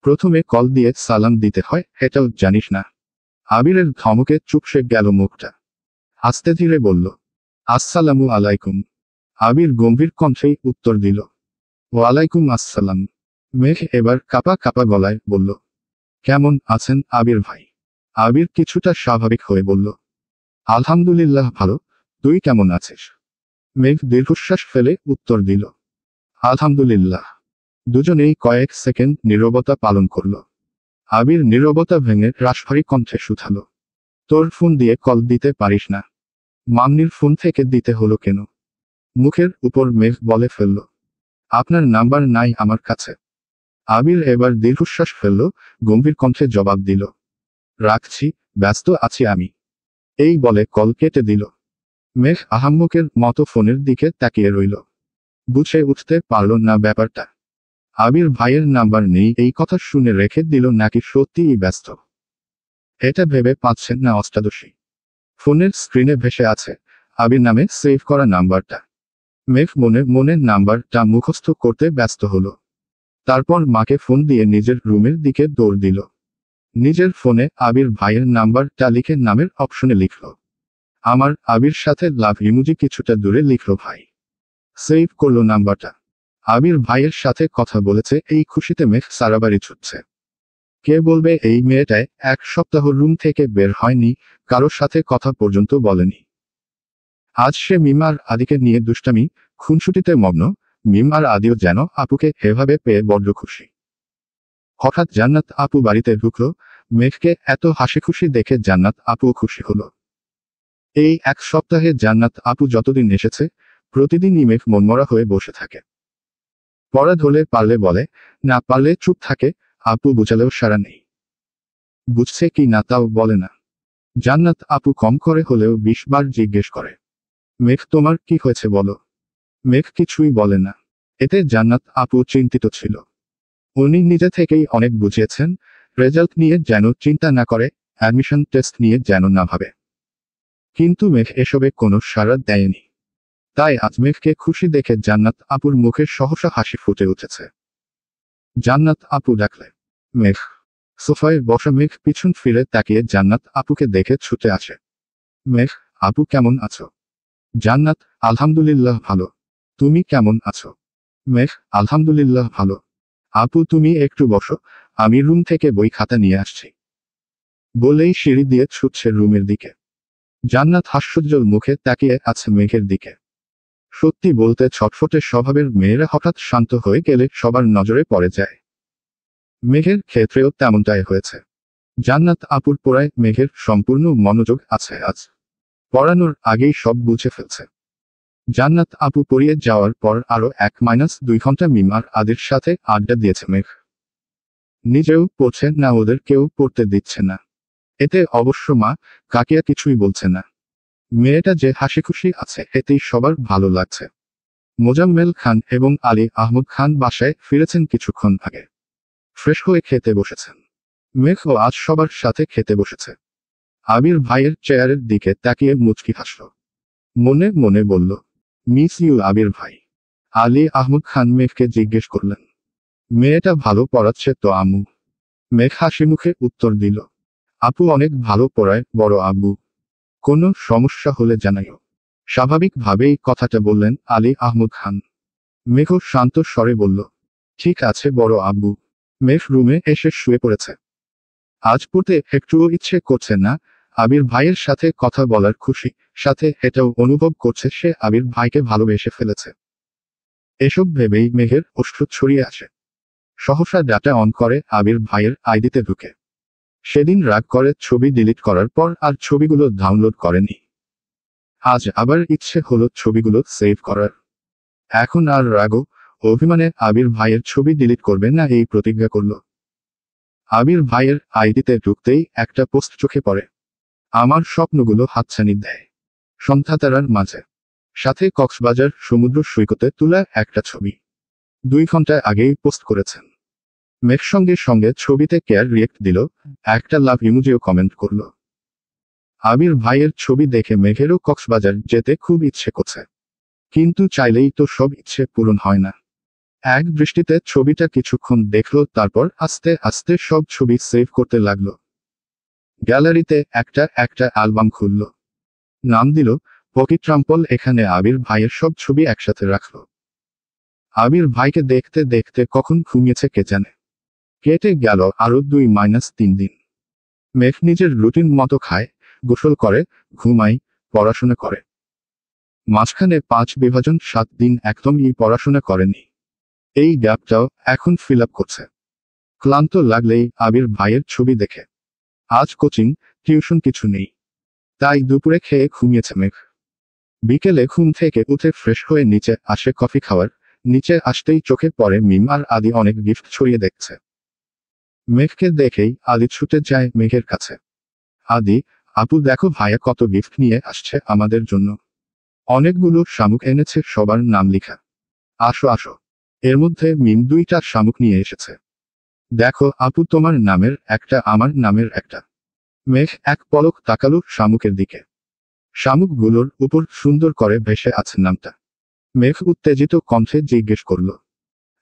প্রথমে কল দিয়ে সালাম দিতে হয়, এটাও জানিস না? আবিরের ধমকে চুপসে গেল মুখটা। আস্তে ধীরে বলল, আসসালামু আলাইকুম। আবির গম্ভীর কণ্ঠেই উত্তর দিল, ওয়ালাইকুম আসসালাম। মেঘ এবার কাপা কাপা গলায় বলল, কেমন আছেন আবির ভাই? আবির কিছুটা স্বাভাবিক হয়ে বলল, আলহামদুলিল্লাহ ভালো, তুই কেমন আছিস? মেঘ দীর্ঘশ্বাস ফেলে উত্তর দিল, আলহামদুলিল্লাহ। দুজনেই কয়েক সেকেন্ড নীরবতা পালন করল। আবির নীরবতা ভেঙে রাশভারী কণ্ঠে শুধালো, তোর ফোন দিয়ে কল দিতে পারিস না? মামনির ফোন থেকে দিতে হলো কেন? মুখের উপর মেঘ বলে ফেলল, আপনার নাম্বার নাই আমার কাছে। আবির এবার দীর্ঘশ্বাস ফেলল, গম্ভীর কণ্ঠে জবাব দিল, রাখছি, ব্যস্ত আছি আমি। এই বলে কল কেটে দিল। মেঘ আহাম্মকের মতো ফোনের দিকে তাকিয়ে রইল। বুঝে উঠতে পারল না ব্যাপারটা। আবির ভাইয়ের নাম্বার নেই এই কথা শুনে রেখে দিল নাকি সত্যিই ব্যস্ত, এটা ভেবে পাচ্ছেন না অষ্টাদশী। ফোনের স্ক্রিনে ভেসে আছে আবির নামে সেভ করা নাম্বারটা। মেঘ মনে মনে নাম্বারটা মুখস্থ করতে ব্যস্ত হলো। তারপর মাকে ফোন দিয়ে নিজের রুমের দিকে দৌড় দিল। নিজের ফোনে আবির ভাইয়ের নাম্বারটা লিখে নামের অপশনে লিখল, আমার আবির সাথে লাভ ইমোজি কিছুটা দূরে লিখল ভাই। সেভ করলো নাম্বারটা। আবির ভাইয়ের সাথে কথা বলেছে এই খুশিতে মেঘ সারাবাড়ি ছুটছে। কে বলবে এই মেয়েটায় 1 সপ্তাহ রুম থেকে বের হয়নি, কারোর সাথে কথা পর্যন্ত বলেনি। আজ সে মিম আর আদিকে নিয়ে দুষ্টামি খুনসুটিতে মগ্ন। মিম আর আদিও যেন আপুকে এভাবে পেয়ে বড্ড খুশি। হঠাৎ জান্নাত আপু বাড়িতে ঢুকলো। মেঘকে এত হাসি খুশি দেখে জান্নাত আপুও খুশি হলো। এই 1 সপ্তাহে জান্নাত আপু যতদিন এসেছে প্রতিদিনই মেঘ মনমরা হয়ে বসে থাকে। পড়া ধরলে পারলে বলে, না পারলে চুপ থাকে। আপু বুঝালেও সাড়া নেই। বুঝছে কি না তাও বলে না। জান্নাত আপু কম করে হলেও 20 বার জিজ্ঞেস করে, মেঘ তোমার কি হয়েছে বলো। মেঘ কিছুই বলে না। এতে জান্নাত আপু চিন্তিত ছিল। উনি নিজে থেকেই অনেক বুঝিয়েছেন, রেজাল্ট নিয়ে যেন চিন্তা না করে, অ্যাডমিশন টেস্ট নিয়ে যেন না ভাবে। কিন্তু মেঘ এসবে কোনো সাড়া দেয়নি। তাই আজ মেঘকে খুশি দেখে জান্নাত আপুর মুখে সহসা হাসি ফুটে উঠেছে। জান্নাত আপু ডাকলে, মেঘ। সোফায় বসা মেঘ পিছন ফিরে তাকিয়ে জান্নাত আপুকে দেখে ছুটে আসে। মেঘ, আপু কেমন আছো? জান্নাত, আলহামদুলিল্লাহ ভালো। তুমি কেমন আছো? মেঘ, আলহামদুলিল্লাহ ভালো। আপু তুমি একটু বসো, আমি রুম থেকে বই খাতা নিয়ে আসছি। বলেই সিঁড়ি দিয়ে ছুটছে রুমের দিকে। জান্নাত হাস্যোজ্জ্বল মুখে তাকিয়ে আছে মেঘের দিকে। সত্যি বলতে ছটফটে স্বভাবের মেয়েরা হঠাৎ শান্ত হয়ে গেলে সবার নজরে পড়ে যায়। মেঘের ক্ষেত্রেও তেমনটাই হয়েছে। জান্নাত আপুর পড়ায় মেঘের সম্পূর্ণ মনোযোগ আছে আজ। পড়ানোর আগেই সব বুঝে ফেলছে। জান্নাত আপু পড়িয়ে যাওয়ার পর আরো 1-2 ঘন্টা মিম আর আদির সাথে আড্ডা দিয়েছে মেঘ। নিজেও পড়ছে না, ওদের কেউ পড়তে দিচ্ছে না। এতে অবশ্য মা কাকিয়া কিছুই বলছে না। মেয়েটা যে হাসিখুশি আছে এতেই সবার ভালো লাগছে। মোজাম্মেল খান এবং আলী আহমদ খান বাসায় ফিরেছেন কিছুক্ষণ আগে। ফ্রেশ হয়ে খেতে বসেছেন। মেঘও আজ সবার সাথে খেতে বসেছে। আবির ভাইয়ের চেয়ারের দিকে তাকিয়ে মুচকি হাসল। মনে মনে বলল, মিস ইউ আবির ভাই। আলী আহমদ খান মেঘকে জিজ্ঞেস করলেন, মেয়েটা ভালো পড়াচ্ছে তো আম্মু? মেঘ হাসি মুখে উত্তর দিল, আপু অনেক ভালো পড়ায় বড় আব্বু। কোনো সমস্যা হলে জানাইও। স্বাভাবিকভাবেই কথাটা বললেন আলী আহমদ খান। মেঘও শান্ত স্বরে বলল, ঠিক আছে বড় আব্বু। মেঘ রুমে এসে শুয়ে পড়েছে। আজ পড়তে একটুও ইচ্ছে করছে না। আবির ভাইয়ের সাথে কথা বলার খুশি, সাথে এটাও অনুভব করছে সে আবির ভাইকে ভালোবেসে ফেলেছে। এসব ভেবেই মেঘের অশ্রু ছড়িয়ে আসে। সহসা ডাটা অন করে আবির ভাইয়ের আইডিতে ঢুকে। সেদিন রাগ করে ছবি ডিলিট করার পর আর ছবিগুলো ডাউনলোড করেনি। আজ আবার ইচ্ছে হলো ছবিগুলো সেভ করার। এখন আর রাগও অভিমানে আবির ভাইয়ের ছবি ডিলিট করবে না এই প্রতিজ্ঞা করল। আবির ভাইয়ের আইডিতে ঢুকতেই একটা পোস্ট চোখে পড়ে। আমার স্বপ্নগুলো হাতছানি দেয় সন্ধ্যাতারার মাঝে। সাথে কক্সবাজার সমুদ্র সৈকতে তোলা একটা ছবি। 2 ঘন্টা আগেই পোস্ট করেছেন। মেঘ সঙ্গে সঙ্গে ছবিতে কেয়ার রিয়েক্ট দিল, একটা লাভ ইমোজিও কমেন্ট করল। আবির ভাইয়ের ছবি দেখে মেঘেরও কক্সবাজার যেতে খুব ইচ্ছে করছে। কিন্তু চাইলেই তো সব ইচ্ছে পূরণ হয় না। এক দৃষ্টিতে ছবিটা কিছুক্ষণ দেখলো, তারপর আস্তে আস্তে সব ছবি সেভ করতে লাগলো। গ্যালারিতে একটা একটা অ্যালবাম খুলল। নাম দিল পকিট্রাম্পল। এখানে আবির ভাইয়ের সব ছবি একসাথে রাখলো। আবির ভাইকে দেখতে দেখতে কখন ঘুমিয়েছে কে জানে। কেটে গেল আরো 2-3 দিন। মেঘ নিজের রুটিন মতো খায়, গোসল করে, ঘুমায়, পড়াশোনা করে। মাঝখানে 5/7 দিন একদমই পড়াশোনা করেনি। এই গ্যাপটাও এখন ফিল আপ করছে। ক্লান্ত লাগলেই আবির ভাইয়ের ছবি দেখে। আজ কোচিং, টিউশন কিছু নেই। তাই দুপুরে খেয়ে ঘুমিয়েছে মেঘ। বিকেলে ঘুম থেকে উঠে ফ্রেশ হয়ে নিচে আসে কফি খাওয়ার। নিচে আসতেই চোখে পড়ে মিম আর আদি অনেক গিফট ছড়িয়ে দেখছে। মেঘকে দেখেই আদি ছুটে যায় মেঘের কাছে। আদি, আপু দেখো ভাইয়া কত গিফট নিয়ে আসছে আমাদের জন্য। অনেকগুলো শামুক এনেছে, সবার নাম লিখা। আসো আসো। এর মধ্যে মিম 2টা শামুক নিয়ে এসেছে। দেখো আপু, তোমার নামের একটা, আমার নামের একটা। মেঘ এক পলক তাকালো শামুকের দিকে। শামুকগুলোর উপর সুন্দর করে ভেসে আছে নামটা। মেঘ উত্তেজিত কণ্ঠে জিজ্ঞেস করল,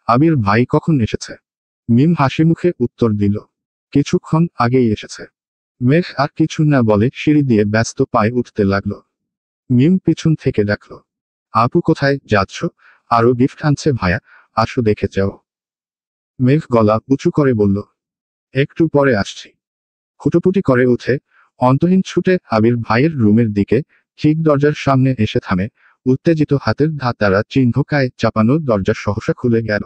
আবির ভাই কখন এসেছে? মিম হাসি মুখে উত্তর দিল, কিছুক্ষণ আগেই এসেছে। মেঘ আর কিছু না বলে সিঁড়ি দিয়ে ব্যস্ত পায়ে উঠতে লাগলো। মিম পিছন থেকে ডাকল, আপু কোথায় যাচ্ছ? আরো গিফট আনছে ভাইয়া, আসো দেখে যাও। মেঘ গলা উঁচু করে বলল, একটু পরে আসছি। খুটোপুটি করে উঠে অন্তহীন ছুটে আবির ভাইয়ের রুমের দিকে, ঠিক দরজার সামনে এসে থামে। উত্তেজিত হাতের ধাতারা চিহ্নকায় চাপানো দরজা সহসা খুলে গেল।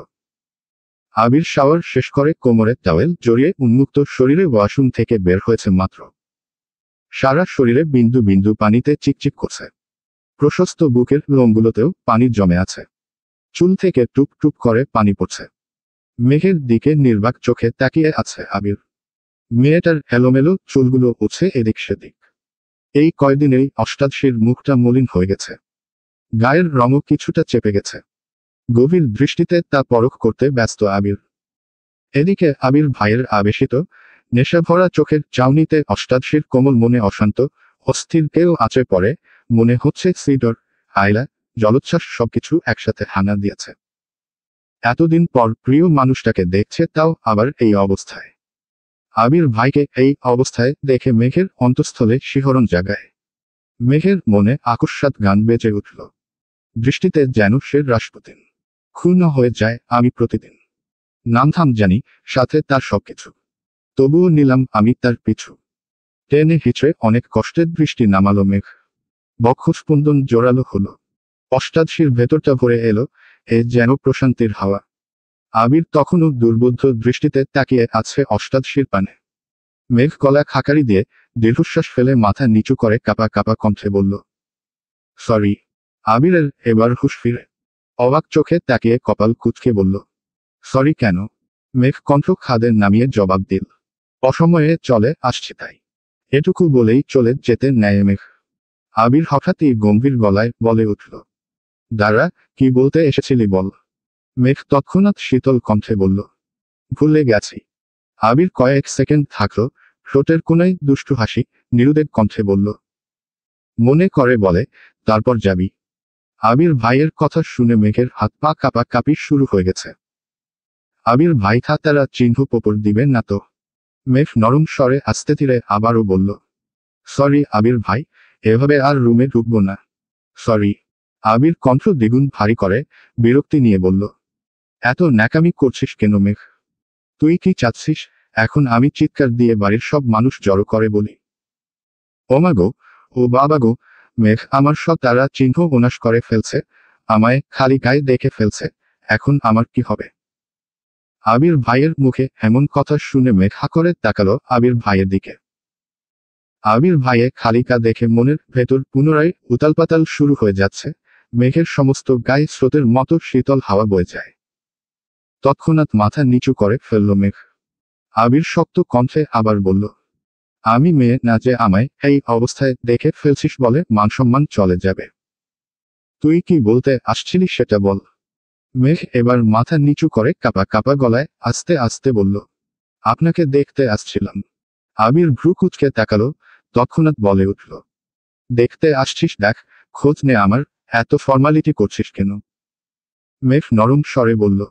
আবির শাওয়ার শেষ করে কোমরে টাওয়েল জড়িয়ে উন্মুক্ত শরীরে ওয়াশরুম থেকে বের হয়েছে মাত্র। সারা শরীরে বিন্দু বিন্দু পানিতে চিকচিক করছে। প্রশস্ত বুকের লোমগুলোতেও পানি জমে আছে। চুল থেকে টুপ টুপ করে পানি পড়ছে। মেঘের দিকে নির্বাক চোখে তাকিয়ে আছে আবির। মেয়েটার এলোমেলো চুলগুলো উঠছে এদিক সেদিক। এই কয়দিনেই অষ্টাদশীর মুখটা মলিন হয়ে গেছে, গায়ের রঙও কিছুটা চেপে গেছে। গভীর দৃষ্টিতে তা পরখ করতে ব্যস্ত আবির। এদিকে আবির ভাইয়ের আবেশিত নেশাভরা চোখের চাউনিতে অষ্টাদশীর কোমল মনে অশান্ত অস্থির কেউ আঁচড়ে পড়ে। মনে হচ্ছে সিডর, আয়লা, জলোচ্ছ্বাস সবকিছু একসাথে হানা দিয়েছে। এতদিন পর প্রিয় মানুষটাকে দেখছে, তাও আবার এই অবস্থায়। আবির ভাইকে এই অবস্থায় দেখে মেঘের অন্তঃস্থলে শিহরণ জাগায়। মেঘের মনে আকস্মাৎ গান বেজে উঠল। দৃষ্টিতে যেন সে রাসপুতিন। ক্ষুণ্ণ হয়ে যায় আমি প্রতিদিন। নামধাম জানি, সাথে তার সবকিছু, তবুও নিলাম আমি তার পিছু। টেনে হিচড়ে অনেক কষ্টের বৃষ্টি নামালো মেঘ। বক্ষস্পন্দন জোরালো হলো। অষ্টাদশীর ভেতরটা ভরে এলো এ যেন প্রশান্তির হাওয়া। আবির তখনও দুর্বোধ্য দৃষ্টিতে তাকিয়ে আছে অষ্টাদশীর পানে। মেঘ গলা খাকারি দিয়ে দীর্ঘশ্বাস ফেলে মাথা নিচু করে কাপা কাপা কণ্ঠে বলল, সরি। আবিরের এবার হুঁশ ফিরে। অবাক চোখে তাকিয়ে কপাল কুঁচকে বলল, সরি কেন? মেঘ কণ্ঠ খাদে নামিয়ে জবাব দিল, অসময়ে চলে আসছি তাই। এটুকু বলেই চলে যেতে নেয় মেঘ। আবির হঠাৎই গম্ভীর গলায় বলে উঠল, দাঁড়া, কি বলতে এসেছিলি বল। মেঘ তৎক্ষণাৎ শীতল কণ্ঠে বলল, ভুলে গেছি। আবির কয়েক সেকেন্ড থাকল, ঠোঁটের কোনায় দুষ্টু হাসি নিরুদের কণ্ঠে বলল, মনে করে বলে, তারপর যাবি। আবির ভাইয়ের কথা শুনে মেঘের হাত পা কাপা কাপি শুরু হয়ে গেছে। আবির ভাই তারা চিহ্ন পোপর দিবেন না তো? মেঘ নরম স্বরে আস্তে ধীরে আবারও বলল, সরি আবির ভাই, এভাবে আর রুমে ঢুকবো না। সরি। আবির কণ্ঠ দ্বিগুণ ভারী করে বিরক্তি নিয়ে বলল, এত ন্যাকামি করছিস কেন মেঘ? তুই কি চাচ্ছিস এখন আমি চিৎকার দিয়ে বাড়ির সব মানুষ জড়ো করে বলি? ওমা গো, ও বাবা গো, মেঘ আমার সব তারা চিহ্ন বিনাশ করে ফেলছে, আমায় খালি গায়ে দেখে ফেলছে, এখন আমার কি হবে? আবির ভাইয়ের মুখে এমন কথা শুনে মেঘ হা করে তাকালো আবির ভাইয়ের দিকে। আবির ভাইয়ে খালিকা দেখে মনের ভেতর পুনরায় উতালপাতাল শুরু হয়ে যাচ্ছে। মেঘের সমস্ত গায়ে স্রোতের মতো শীতল হাওয়া বয়ে যায়। তৎক্ষণাৎ মাথা নিচু করে ফেলল মেঘ। আবির শক্ত কণ্ঠে আবার বলল, আমি মেয়ে না যে আমায় এই অবস্থায় দেখে ফেলছিস বলে মানসম্মান চলে যাবে? তুই কি বলতে আসছিলি সেটা বল। মেঘ এবার মাথা নিচু করে কাপা কাপা গলায় আস্তে আস্তে বলল, আপনাকে দেখতে আসছিলাম। আবির ভ্রু কুঁচকে তাকালো, তৎক্ষণাৎ বলে উঠল, দেখতে আসছিস দেখ, খোঁজ নে আমার, এত ফর্মালিটি করছিস কেন? মেঘ নরম স্বরে বলল,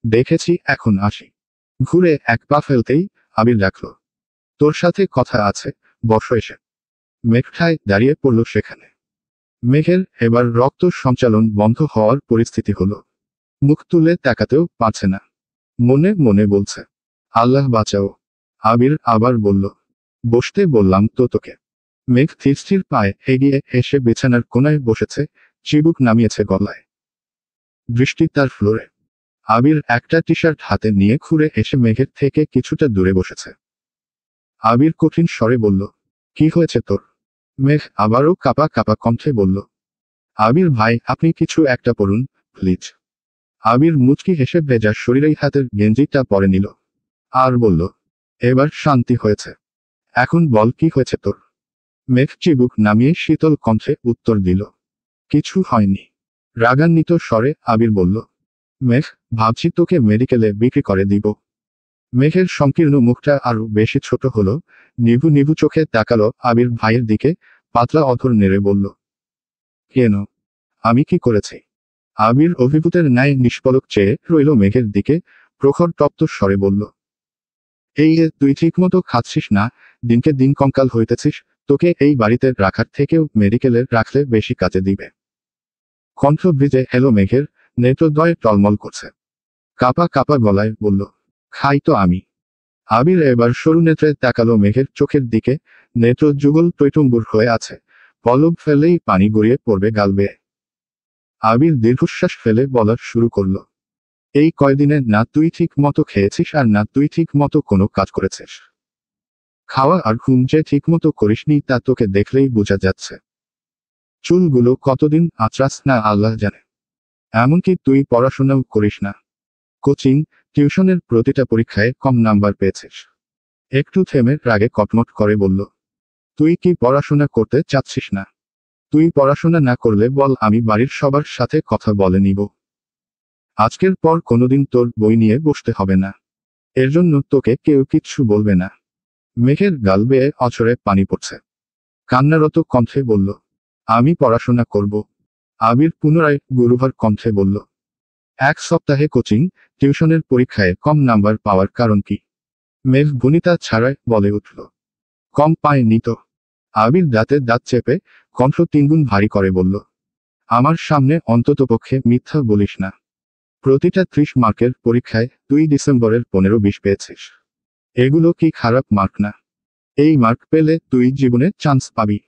দেখেছি, এখন আসি। ঘুরে এক পা ফেলতেই আবির ডাকল, তোর সাথে কথা আছে, বসো এসে। মেঘটায় দাঁড়িয়ে পড়ল সেখানে। মেঘের এবার রক্ত সঞ্চালন বন্ধ হওয়ার পরিস্থিতি হলো। মুখ তুলে তাকাতেও পারছে না। মনে মনে বলছে, আল্লাহ বাঁচাও। আবির আবার বলল, বসতে বললাম তো তোকে। মেঘ স্থির পায়ে এগিয়ে এসে বিছানার কোনায় বসেছে, চিবুক নামিয়েছে গলায়। দৃষ্টি তার ফ্লোরে। আবির একটা টি শার্ট হাতে নিয়ে ঘুরে এসে মেঘের থেকে কিছুটা দূরে বসেছে। আবির কঠিন স্বরে বলল, কি হয়েছে তোর? মেঘ আবারও কাপা কাপা কণ্ঠে বলল, আবির ভাই আপনি কিছু একটা পড়ুন প্লিজ। আবির মুচকি হেসে ভেজা শরীরেই হাতের গেঞ্জিটা পরে নিল। আর বলল, এবার শান্তি হয়েছে, এখন বল কি হয়েছে তোর? মেঘ চিবুক নামিয়ে শীতল কণ্ঠে উত্তর দিল, কিছু হয়নি। রাগান্বিত স্বরে আবির বলল, মেঘ, ভাবছি তোকে মেডিকেলে বিক্রি করে দিব। মেঘের সংকীর্ণ মুখটা আরো বেশি ছোট হলো, নিভু নিভু চোখে তাকালো আবির ভাইয়ের দিকে, পাতলা অধর নেড়ে বলল, কেন? আমি কি করেছি? আবির অভিভূতের ন্যায় নিষ্পলক চেয়ে রইল মেঘের দিকে, প্রখর তপ্ত স্বরে বলল, এই যে তুই ঠিকমতো খাচ্ছিস না, দিনকে দিন কঙ্কাল হইতেছিস, তোকে এই বাড়িতে রাখার থেকেও মেডিকেলে রাখলে বেশি কাজে দিবে। কণ্ঠ ভিজে এলো মেঘের, নেত্রদ্বয়ে টলমল করছে। কাপা কাপা গলায় বলল, খাই তো আমি। আবির এবার সরু নেত্রে তাকালো মেঘের চোখের দিকে, নেত্র যুগল টৈটম্বুর হয়ে আছে, পলক ফেললেই পানি গড়িয়ে পড়বে গাল বেয়ে। আবির দীর্ঘশ্বাস ফেলে বলা শুরু করল, এই কয়দিনে না তুই ঠিক মতো খেয়েছিস আর না তুই ঠিক মতো কোনো কাজ করেছিস। খাওয়া আর ঘুম যে ঠিক মতো করিসনি তা তোকে দেখলেই বোঝা যাচ্ছে। চুলগুলো কতদিন আঁচড়াস না আল্লাহ জানে। এমনকি তুই পড়াশোনাও করিস না। কোচিং, টিউশনের প্রতিটা পরীক্ষায় কম নাম্বার পেয়েছিস। একটু থেমে রাগে কটমট করে বলল, তুই কি পড়াশোনা করতে চাচ্ছিস না? তুই পড়াশোনা না করলে বল, আমি বাড়ির সবার সাথে কথা বলে নিব। আজকের পর কোনোদিন তোর বই নিয়ে বসতে হবে না। এর জন্য তোকে কেউ কিচ্ছু বলবে না। মেঘের গাল বেয়ে অঝরে পানি পড়ছে। কান্নারত কণ্ঠে বলল, আমি পড়াশোনা করব। আবির পুনরায় গুরুভার কণ্ঠে বলল, 1 সপ্তাহে কোচিং, টিউশনের পরীক্ষায় কম নাম্বার পাওয়ার কারণ কি? মেঘ ভনিতা ছাড়াই বলে উঠল, কম পায়নি তো। আবির দাঁতে দাঁত চেপে কণ্ঠ 3 গুণ ভারী করে বলল, আমার সামনে অন্ততপক্ষে মিথ্যা বলিস না। প্রতিটা 30 মার্কের পরীক্ষায় তুই ডিসেম্বরের 15-20 পেয়েছিস। এগুলো কি খারাপ মার্ক না? এই মার্ক পেলে তুই জীবনে চান্স পাবি।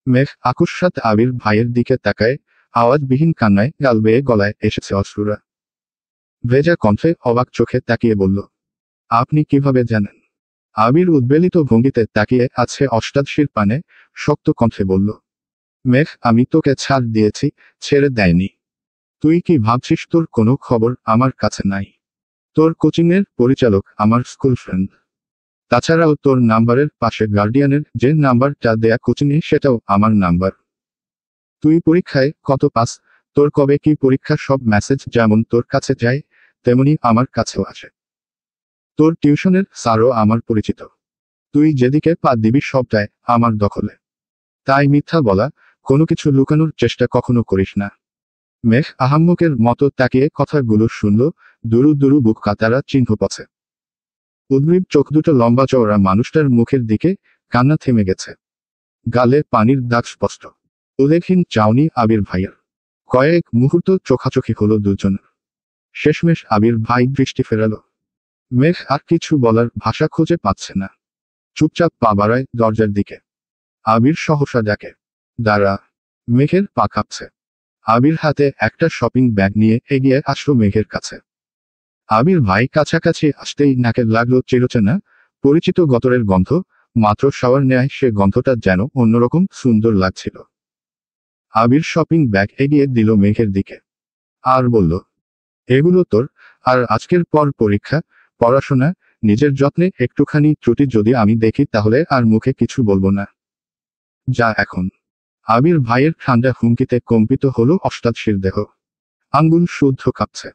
মেঘ আকস্মাৎ আবির ভাইয়ের দিকে তাকায়, আওয়াজবিহীন কান্নায় গাল বেয়ে গলায় এসেছে অশ্রুরা। ভেজা কণ্ঠে অবাক চোখে তাকিয়ে বলল, আপনি কিভাবে জানেন? আবির উদ্বেলিত ভঙ্গিতে তাকিয়ে আছে অষ্টাদশীর পানে, শক্ত কণ্ঠে বলল, মেঘ, আমি তোকে ছাড় দিয়েছি, ছেড়ে দেয়নি। তুই কি ভাবছিস তোর কোনো খবর আমার কাছে নাই? তোর কোচিংয়ের পরিচালক আমার স্কুল ফ্রেন্ড। তাছাড়াও তোর নাম্বারের পাশে গার্ডিয়ানের যে নাম্বারটা দেয়া কোচিংয়ে সেটাও আমার নাম্বার। তুই পরীক্ষায় কত পাস, তোর কবে কি পরীক্ষা, সব মেসেজ যেমন তোর কাছে যায় তেমনি আমার কাছেও আসে। তোর টিউশনের স্যারও আমার পরিচিত। তুই যেদিকে পা দিবি সবটাই আমার দখলে। তাই মিথ্যা বলা, কোনো কিছু লুকানোর চেষ্টা কখনো করিস না। মেঘ আহাম্মকের মতো তাকিয়ে কথাগুলো শুনল, দুরু দুরু বুক কাতারা চিহ্ন পছে। উদ্গ্রীব চোখ দুটো লম্বা চওড়া মানুষটার মুখের দিকে, কান্না থেমে গেছে। গালে পানির দাগ স্পষ্ট। উল্লেখহীন চাউনি আবির ভাইয়ের। কয়েক মুহূর্ত চোখাচোখি হলো দুজনের। শেষমেশ আবির ভাই দৃষ্টি ফেরালো। মেঘ আর কিছু বলার ভাষা খুঁজে পাচ্ছে না। চুপচাপ পা বাড়ায় দরজার দিকে। আবির সহসা ডাকে, দাঁড়া। মেঘের পা কাঁপছে। আবির হাতে একটা শপিং ব্যাগ নিয়ে এগিয়ে আসলো মেঘের কাছে। আবির ভাই কাছাকাছি আসতেই নাকে লাগলো চিরচেনা পরিচিত গতরের গন্ধ, মাত্র শাওয়ার নেয় সে গন্ধটা যেন অন্যরকম সুন্দর লাগছিল। আবির শপিং ব্যাগ এগিয়ে দিল মেঘের দিকে। আর বলল, এগুলো তোর, আর আজকের পর পরীক্ষা, পড়াশোনা, নিজের যত্নে একটুখানি ত্রুটি যদি আমি দেখি তাহলে আর মুখে কিছু বলবো না। যা এখন। আবির ভাইয়ের ঠান্ডা হুমকিতে কম্পিত হলো অষ্টাদশীর দেহ। আঙ্গুল শুদ্ধ কাঁপছে।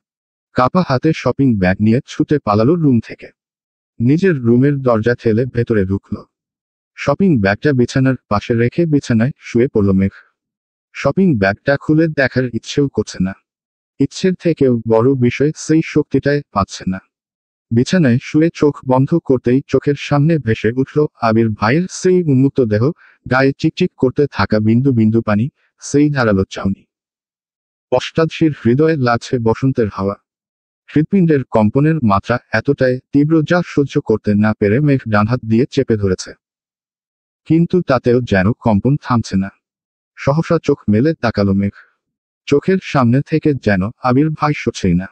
কাপা হাতে শপিং ব্যাগ নিয়ে ছুটে পালালো রুম থেকে। নিজের রুমের দরজা ঠেলে ভেতরে ঢুকল। শপিং ব্যাগটা বিছানার পাশে রেখে বিছানায় শুয়ে পড়ল মেঘ। শপিং ব্যাগটা খুলে দেখার ইচ্ছেও করছে না। ইচ্ছের থেকেও বড় বিষয়, সেই শক্তিটায় পাচ্ছে না। বিছানায় শুয়ে চোখ বন্ধ করতেই চোখের সামনে ভেসে উঠল আবির ভাইয়ের সেই উন্মুক্ত দেহ, গায়ে চিকচিক করতে থাকা বিন্দু বিন্দু পানি, সেই ধারালো চাউনি। অষ্টাদশীর হৃদয়ে লাগছে বসন্তের হাওয়া। হৃৎপিণ্ডের কম্পনের মাত্রা এতটাই তীব্র যা সহ্য করতে না পেরে মেঘ ডানহাত দিয়ে চেপে ধরেছে। কিন্তু তাতেও যেন কম্পন থামছে না। সহসা চোখ মেলে তাকালো মেঘ। চোখের সামনে থেকে যেন আবির ভাই সরছেই না।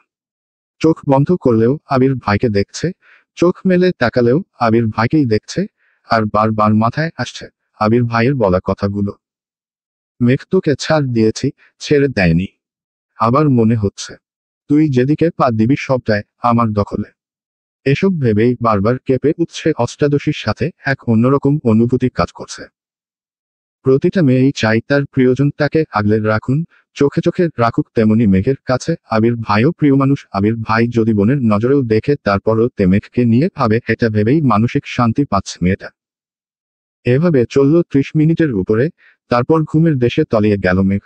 চোখ বন্ধ করলেও আবির ভাইকে দেখছে, চোখ মেলে তাকালেও আবির ভাইকেই দেখছে, আর বারবার মাথায় আসছে আবির ভাইয়ের বলা কথাগুলো। মেঘ, তোকে ছাড় দিয়েছি, ছেড়ে দেয়নি। আবার মনে হচ্ছে তুই যেদিকে পা দিবি সবটাই আমার দখলে। এসব ভেবেই বারবার কেঁপে উঠছে অষ্টাদশীর সাথে এক অন্যরকম অনুভূতি কাজ করছে। প্রতিটা মেয়েই চাই তার প্রিয়জন তাকে আগলে রাখুন, চোখে চোখে রাখুক, তেমনি মেঘের কাছে আবির ভাইও প্রিয় মানুষ। আবির ভাই যদি বোনের নজরেও দেখে তারপরও তে মেঘকে নিয়ে ভাবে, এটা ভেবেই মানসিক শান্তি পাচ্ছে মেয়েটা। এভাবে চলল 30 মিনিটের উপরে, তারপর ঘুমের দেশে তলিয়ে গেল মেঘ।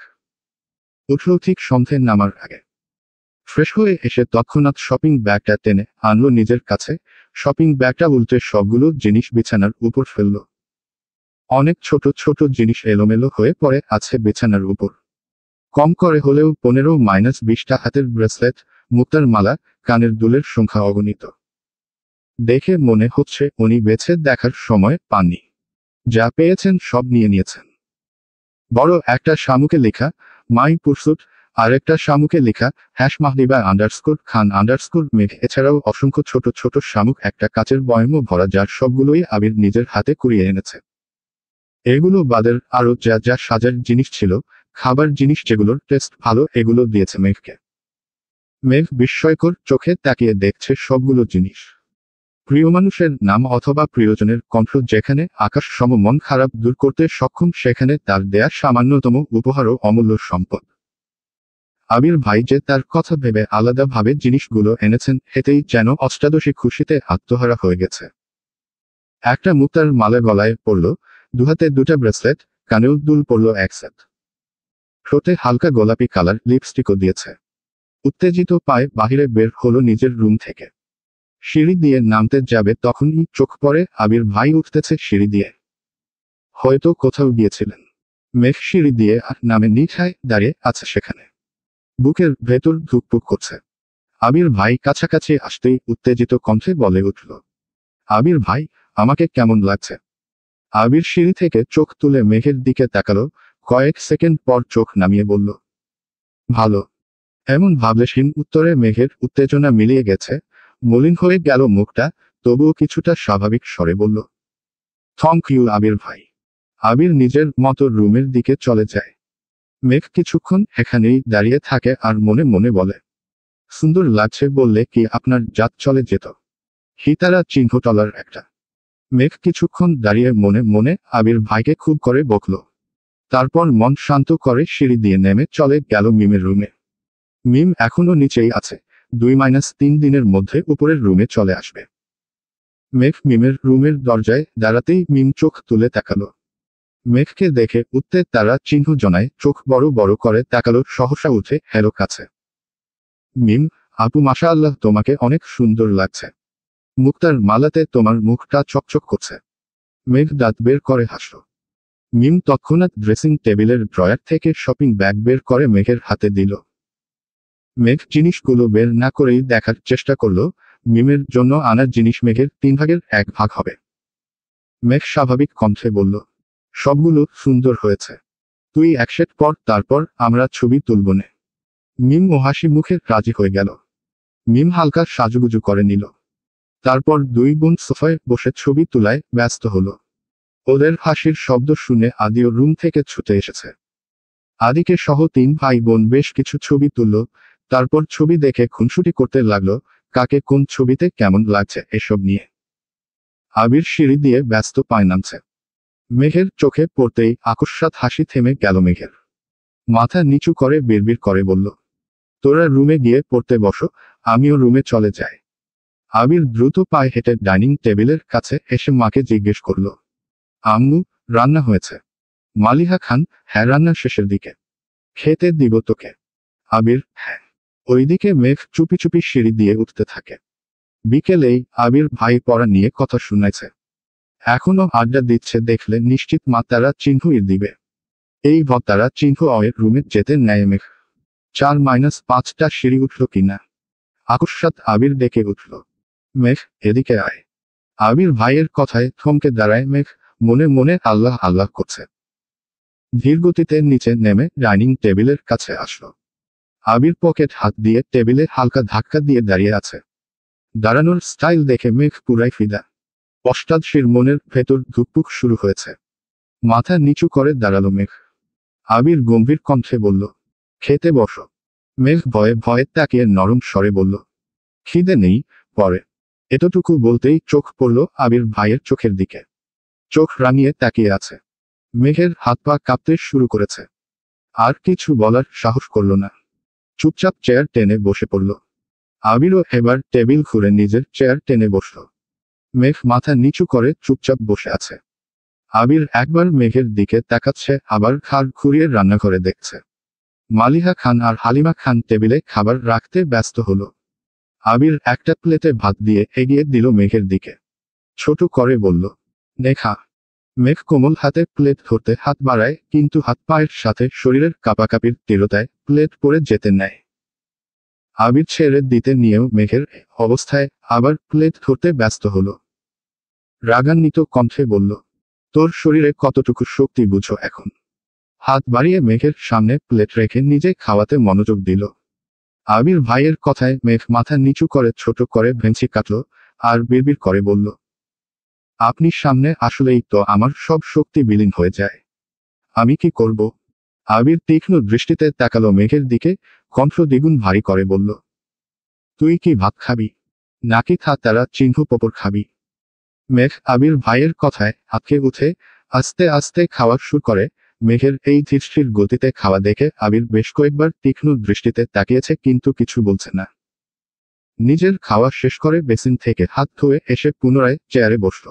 উঠল ঠিক সন্ধে নামার আগে। ফ্রেশ হয়ে এসে তৎক্ষণাৎ শপিং ব্যাগটা টেনে আনলো নিজের কাছে। শপিং ব্যাগটা উল্টে সবগুলো জিনিস বিছানার উপর ফেলল। অনেক ছোট ছোট জিনিস এলোমেলো হয়ে পড়ে আছে বিছানার উপর। কম করে হলেও 15-20টা হাতের ব্রেসলেট, মুক্তার মালা, কানের দুলের সংখ্যা অগণিত। দেখে মনে হচ্ছে উনি বেছে দেখার সময় পাননি। যা পেয়েছেন সব নিয়ে নিয়েছেন। বড় একটা শামুকে লেখা মাই পুরসুট, আর একটা শামুকে লেখা #মাহদিবা_খান_মেঘ। এছাড়াও অসংখ্য ছোট ছোট শামুক, একটা কাচের বয়মও ভরা, যার সবগুলোই আবির নিজের হাতে কুড়িয়ে এনেছে। এগুলো বাদের আরো যা যা সাজার জিনিস ছিল, খাবার জিনিস যেগুলোর টেস্ট ভালো, এগুলো দিয়েছে মেঘকে। মেঘ বিস্ময়কর চোখে তাকিয়ে দেখছে সবগুলো জিনিস। প্রিয় মানুষের নাম অথবা প্রিয়জনের কণ্ঠ যেখানে আকাশ সম মন খারাপ দূর করতে সক্ষম, সেখানে তার দেয়া সামান্যতম উপহারও অমূল্য সম্পদ। আবির ভাই যে তার কথা ভেবে আলাদাভাবে জিনিসগুলো এনেছেন, এতেই যেন অষ্টাদশী খুশিতে আত্মহারা হয়ে গেছে। একটা মুক্তার মালা গলায় পড়ল, দুহাতে দুটা ব্রেসলেট, কানেও দুল পড়ল এক সেট। ঠোঁটে হালকা গোলাপি কালার লিপস্টিকও দিয়েছে। উত্তেজিত পায়ে বাহিরে বের হলো নিজের রুম থেকে। সিঁড়ি দিয়ে নামতে যাবে তখনই চোখ পড়ে আবির ভাই উঠতেছে সিঁড়ি দিয়ে। হয়তো কোথাও গিয়েছিলেন। মেঘ সিঁড়ি দিয়ে আর নামে নিঠায় দাঁড়িয়ে আছে সেখানে। বুকের ভেতর ধুকপুক করছে। আবির ভাই কাছাকাছি আসতেই উত্তেজিত কণ্ঠে বলে উঠল, আবির ভাই, আমাকে কেমন লাগছে? আবির সিঁড়ি থেকে চোখ তুলে মেঘের দিকে তাকালো, কয়েক সেকেন্ড পর চোখ নামিয়ে বলল, ভালো। এমন ভাবলেশীন উত্তরে মেঘের উত্তেজনা মিলিয়ে গেছে, মলিন হয়ে গেল মুখটা, তবুও কিছুটা স্বাভাবিক স্বরে বলল, থ্যাংক ইউ আবির ভাই। আবির নিজের মতো রুমের দিকে চলে যায়। মেঘ কিছুক্ষণ এখানেই দাঁড়িয়ে থাকে আর মনে মনে বলে, সুন্দর লাগছে বললে কি আপনার জাত চলে যেত? হিতারা চিহ্ন টলার একটা। মেঘ কিছুক্ষণ দাঁড়িয়ে মনে মনে আবির ভাইকে খুব করে বকল। তারপর মন শান্ত করে সিঁড়ি দিয়ে নেমে চলে গেল মিমের রুমে। মিম এখনো নিচেই আছে, 2-3 দিনের মধ্যে উপরের রুমে চলে আসবে। মেঘ মিমের রুমের দরজায় দাঁড়াতেই মিম চোখ তুলে তাকালো। মেঘকে দেখে উত্তে তারা চিহ্ন জনায় চোখ বড় বড় করে তাকালো, সহসা উঠে হেলো কাছে। মিম, আপু মাশাআল্লাহ, তোমাকে অনেক সুন্দর লাগছে। মুক্তার মালাতে তোমার মুখটা চকচক করছে। মেঘ দাঁত বের করে হাসল। মিম তৎক্ষণাৎ ড্রেসিং টেবিলের ড্রয়ার থেকে শপিং ব্যাগ বের করে মেঘের হাতে দিল। মেঘ জিনিসগুলো বের না করেই দেখার চেষ্টা করল, মিমের জন্য আনার জিনিস মেঘের 3 ভাগের 1 ভাগ হবে। মেঘ স্বাভাবিক কণ্ঠে বলল, সবগুলো সুন্দর হয়েছে। তুই এক সেট পর, তারপর আমরা ছবি তুলবনে। মিম ও হাসি মুখে রাজি হয়ে গেল। মিম হালকা সাজুগুজু করে নিল। তারপর দুই বোন সোফায় বসে ছবি তোলায় ব্যস্ত হলো। ওদের হাসির শব্দ শুনে আদিও রুম থেকে ছুটে এসেছে। আদিকে সহ 3 ভাই বোন বেশ কিছু ছবি তুলল, তারপর ছবি দেখে খুনসুটি করতে লাগলো, কাকে কোন ছবিতে কেমন লাগছে এসব নিয়ে। আবির সিঁড়ি দিয়ে ব্যস্ত পায়ে নামছে। মেঘের চোখে পড়তেই আকস্মাৎ হাসি থেমে গেল মেঘের। মাথা নিচু করে বিড়বিড় করে বলল, তোরা রুমে গিয়ে পড়তে বসো, আমিও রুমে চলে যাই। আবির দ্রুত পায়ে হেঁটে ডাইনিং টেবিলের কাছে এসে মাকে জিজ্ঞেস করল, আম্মু, রান্না হয়েছে? মালিহা খান, হ্যাঁ রান্না শেষের দিকে। খেতে দিব তোকে? আবির, হ্যাঁ। ওইদিকে মেঘ চুপি চুপি সিঁড়ি দিয়ে উঠতে থাকে। বিকেলেই আবির ভাই পড়া নিয়ে কথা শুনাইছে। এখনো আড্ডা দিচ্ছে দেখলে নিশ্চিত মা তারা চিহ্ন দিবে। এই তারা চিহ্ন অয়ের রুমে যেতে নেয় মেঘ। 4-5টা সিঁড়ি উঠল কিনা আকস্মাৎ আবির ডেকে উঠল, মেঘ, এদিকে আয়। আবির ভাইয়ের কথায় থমকে দাঁড়ায় মেঘ, মনে মনে আল্লাহ আল্লাহ করছে। ধীরগতিতে নিচে নেমে ডাইনিং টেবিলের কাছে আসলো। আবির পকেট হাত দিয়ে টেবিলে হালকা ধাক্কা দিয়ে দাঁড়িয়ে আছে। দাঁড়ানোর স্টাইল দেখে মেঘ পুরাই ফিদা। অষ্টাদশীর মনের ভেতর ধুকপুক শুরু হয়েছে। মাথা নিচু করে দাঁড়ালো মেঘ। আবির গম্ভীর কণ্ঠে বলল, খেতে বসো। মেঘ ভয়ে ভয়ে তাকিয়ে নরম স্বরে বলল, খিদে নেই, পরে। এতটুকু বলতেই চোখ পড়ল আবির ভাইয়ের চোখের দিকে। চোখ রাঙিয়ে তাকিয়ে আছে। মেঘের হাত পা কাঁপতে শুরু করেছে। আর কিছু বলার সাহস করল না। চুপচাপ চেয়ার টেনে বসে পড়ল। আবিরও এবার টেবিল ঘুরে নিজের চেয়ার টেনে বসল। মেঘ মাথা নিচু করে চুপচাপ বসে আছে। আবির একবার মেঘের দিকে তাকাচ্ছে, আবার ঘাড় ঘুরিয়ে রান্নাঘরে দেখছে। মালিহা খান আর হালিমা খান টেবিলে খাবার রাখতে ব্যস্ত হলো। আবির একটা প্লেটে ভাত দিয়ে এগিয়ে দিল মেঘের দিকে। ছোট করে বলল, নে খা। মেঘ কোমল হাতে প্লেট ধরতে হাত বাড়ায়, কিন্তু হাত পায়ের সাথে শরীরের কাঁপাকাঁপির তীব্রতায় প্লেট পড়ে যেতে নেয়। আবির ছেড়ে দিতে নিয়েও মেঘের অবস্থায় আবার প্লেট ধরতে ব্যস্ত হলো। রাগান্বিত কণ্ঠে বলল, তোর শরীরে কতটুকু শক্তি বুঝো এখন? হাত বাড়িয়ে মেঘের সামনে প্লেট রেখে নিজে খাওয়াতে মনোযোগ দিল। আবির ভাইয়ের কথায় মেঘ মাথা নিচু করে ছোট করে ভেঙচি কাটল, আর বিড়বিড় করে বলল, আপনি সামনে আসলেই তো আমার সব শক্তি বিলীন হয়ে যায়। আমি কি করব? আবির তীক্ষ্ণ দৃষ্টিতে তাকালো মেঘের দিকে, কণ্ঠ দ্বিগুণ ভারী করে বলল, তুই কি ভাত খাবি? নাকি তারা চিহ্ন পপর খাবি? মেঘ আবির ভাইয়ের কথায় আটকে উঠে আস্তে আস্তে খাওয়া শুরু করে। মেঘের এই ধীরস্থির গতিতে খাওয়া দেখে আবির বেশ কয়েকবার তীক্ষ্ণ দৃষ্টিতে তাকিয়েছে, কিন্তু কিছু বলছে না। নিজের খাওয়া শেষ করে বেসিন থেকে হাত ধুয়ে এসে পুনরায় চেয়ারে বসল।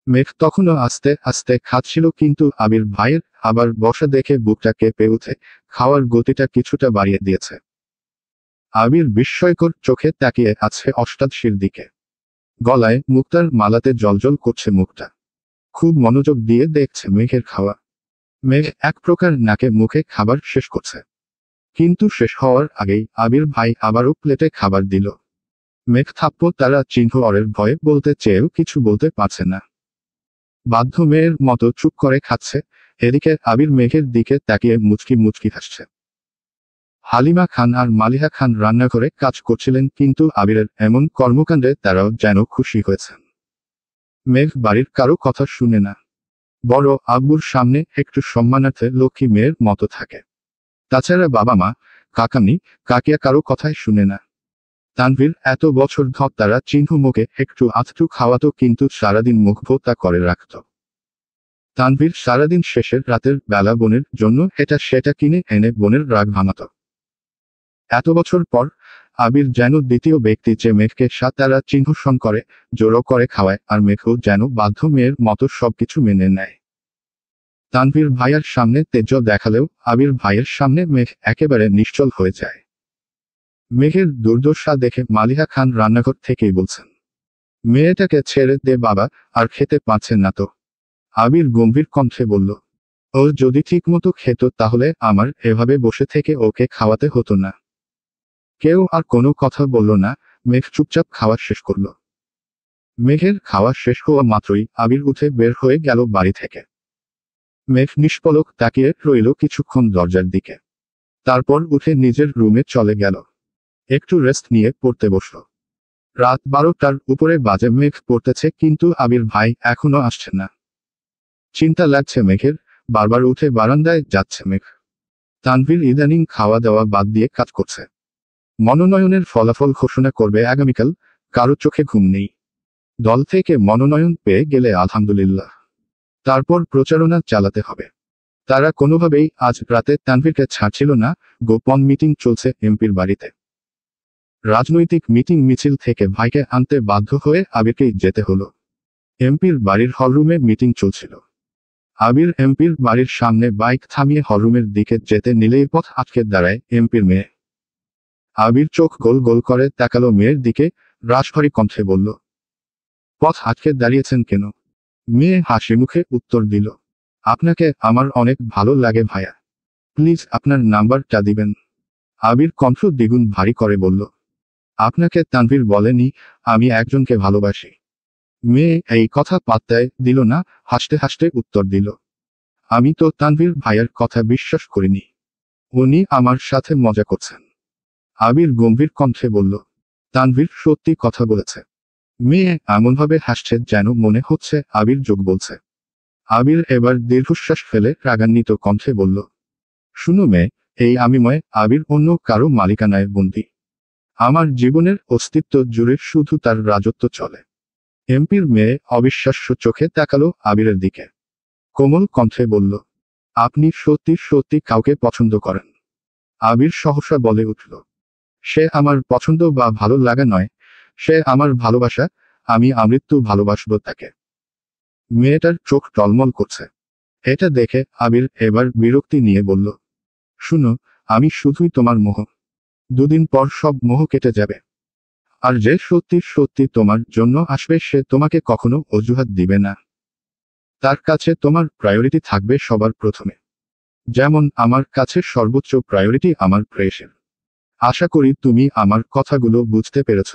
মেঘ তখনও আস্তে আস্তে খাচ্ছিল, কিন্তু আবির ভাইয়ের আবার বসা দেখে বুকটা কেঁপে উঠে খাওয়ার গতিটা কিছুটা বাড়িয়ে দিয়েছে। আবির বিস্ময়কর চোখে তাকিয়ে আছে অষ্টাদশীর দিকে। গলায় মুক্তার মালাতে জ্বলজ্বল করছে মুখটা। খুব মনোযোগ দিয়ে দেখছে মেঘের খাওয়া। মেঘ এক প্রকার নাকে মুখে খাবার শেষ করছে, কিন্তু শেষ হওয়ার আগেই আবির ভাই আবারও প্লেটে খাবার দিল। মেঘ থাপ্প তারা চিহ্ন অরের ভয়ে বলতে চেয়েও কিছু বলতে পারছে না। বাধ্য মেয়ের মতো চুপ করে খাচ্ছে। এদিকে আবির মেঘের দিকে তাকিয়ে মুচকি মুচকি হাসছে। হালিমা খান আর মালিহা খান রান্নাঘরে কাজ করছিলেন, কিন্তু আবিরের এমন কর্মকাণ্ডে তারাও যেন খুশি হয়েছেন। মেঘ বাড়ির কারো কথা শুনে না। বড় আব্বুর সামনে একটু সম্মানার্থে লক্ষ্মী মেয়ের মতো থাকে। তাছাড়া বাবা মা, কাকানি, কাকিয়া কারো কথাই শুনে না। তানভীর এত বছর ধর তারা চিহ্ন মুখে একটু আধটু খাওয়াতো, কিন্তু সারাদিন মুখ ভোতা করে রাখত। তানভীর সারাদিন শেষের রাতের বেলা বোনের জন্য এটা সেটা কিনে এনে বোনের রাগ ভাঙাত। এত বছর পর আবির যেন দ্বিতীয় ব্যক্তি, যে মেঘকে তারা চিহ্ন করে জোরো করে খাওয়ায়, আর মেঘও যেন বাধ্য মেয়ের মতো সবকিছু মেনে নেয়। তানভীর ভাইয়ের সামনে তেজ দেখালেও আবির ভাইয়ের সামনে মেঘ একেবারে নিশ্চল হয়ে যায়। মেঘের দুর্দশা দেখে মালিহা খান রান্নাঘর থেকেই বলছেন, মেয়েটাকে ছেড়ে দে বাবা, আর খেতে পারছে না তো। আবির গম্ভীর কণ্ঠে বলল, ও যদি ঠিকমতো খেত তাহলে আমার এভাবে বসে থেকে ওকে খাওয়াতে হতো না। কেউ আর কোনো কথা বলল না। মেঘ চুপচাপ খাওয়া শেষ করল। মেঘের খাওয়া শেষ হওয়া মাত্রই আবির উঠে বের হয়ে গেল বাড়ি থেকে। মেঘ নিষ্পলক তাকিয়ে রইল কিছুক্ষণ দরজার দিকে। তারপর উঠে নিজের রুমে চলে গেল। একটু রেস্ট নিয়ে পড়তে বসল। রাত 12টার উপরে বাজে। মেঘ পড়তেছে, কিন্তু আবির ভাই এখনো আসছে না। চিন্তা লাগছে মেঘের। বারবার উঠে বারান্দায় যাচ্ছে মেঘ। তানভীর ইদানিং খাওয়া দাওয়া বাদ দিয়ে কাজ করছে। মনোনয়নের ফলাফল ঘোষণা করবে আগামীকাল। কারো চোখে ঘুম নেই। দল থেকে মনোনয়ন পেয়ে গেলে আলহামদুলিল্লাহ, তারপর প্রচারণা চালাতে হবে। তারা কোনোভাবেই আজ রাতে তানভীরকে ছাড়ছিল না। গোপন মিটিং চলছে এমপির বাড়িতে। রাজনৈতিক মিটিং মিছিল থেকে ভাইকে আনতে বাধ্য হয়ে আবিরকেই যেতে হলো। এমপির বাড়ির হলরুমে মিটিং চলছিল। আবির এমপির বাড়ির সামনে বাইক থামিয়ে হলরুমের দিকে যেতে নিলেই পথ আটকে দাঁড়ায় এমপির মেয়ে। আবির চোখ গোল গোল করে তাকালো মেয়ের দিকে, রাশভারী কণ্ঠে বলল, পথ আটকে দাঁড়িয়েছেন কেন? মেয়ে হাসি মুখে উত্তর দিল, আপনাকে আমার অনেক ভালো লাগে ভাইয়া, প্লিজ আপনার নাম্বারটা দিবেন। আবির কণ্ঠ দ্বিগুণ ভারী করে বলল, আপনাকে তানভীর বলেনি আমি একজনকে ভালোবাসি? মেয়ে এই কথা পাত্তায় দিল না। হাসতে হাসতে উত্তর দিল, আমি তো তানভীর ভাইয়ের কথা বিশ্বাস করিনি। উনি আমার সাথে মজা করছেন। আবির গম্ভীর কণ্ঠে বলল, তানভীর সত্যি কথা বলেছে। মেয়ে এমনভাবে হাসছে যেন মনে হচ্ছে আবির যোগ বলছে। আবির এবার দীর্ঘশ্বাস ফেলে রাগান্বিত কণ্ঠে বলল, শুনো মেয়ে, এই আমিময় আবির অন্য কারো মালিকানায় বন্দী। আমার জীবনের অস্তিত্ব জুড়ে শুধু তার রাজত্ব চলে। এমপির মেয়ে অবিশ্বাস্য চোখে তাকালো আবিরের দিকে। কোমল কণ্ঠে বলল, আপনি সত্যি সত্যি কাউকে পছন্দ করেন? আবির সহসা বলে উঠল, সে আমার পছন্দ বা ভালো লাগা নয়, সে আমার ভালোবাসা। আমি আমৃত্যু ভালোবাসব তাকে। মেয়েটার চোখ টলমল করছে। এটা দেখে আবির এবার বিরক্তি নিয়ে বলল, শুনো, আমি শুধুই তোমার মোহ। দুদিন পর সব মোহ কেটে যাবে। আর যে সত্যি সত্যি তোমার জন্য আসবে সে তোমাকে কখনো অজুহাত দিবে না। তার কাছে তোমার প্রায়োরিটি থাকবে সবার প্রথমে। যেমন আমার কাছে সর্বোচ্চ প্রায়োরিটি আমার প্রেয়সীর। আশা করি তুমি আমার কথাগুলো বুঝতে পেরেছ।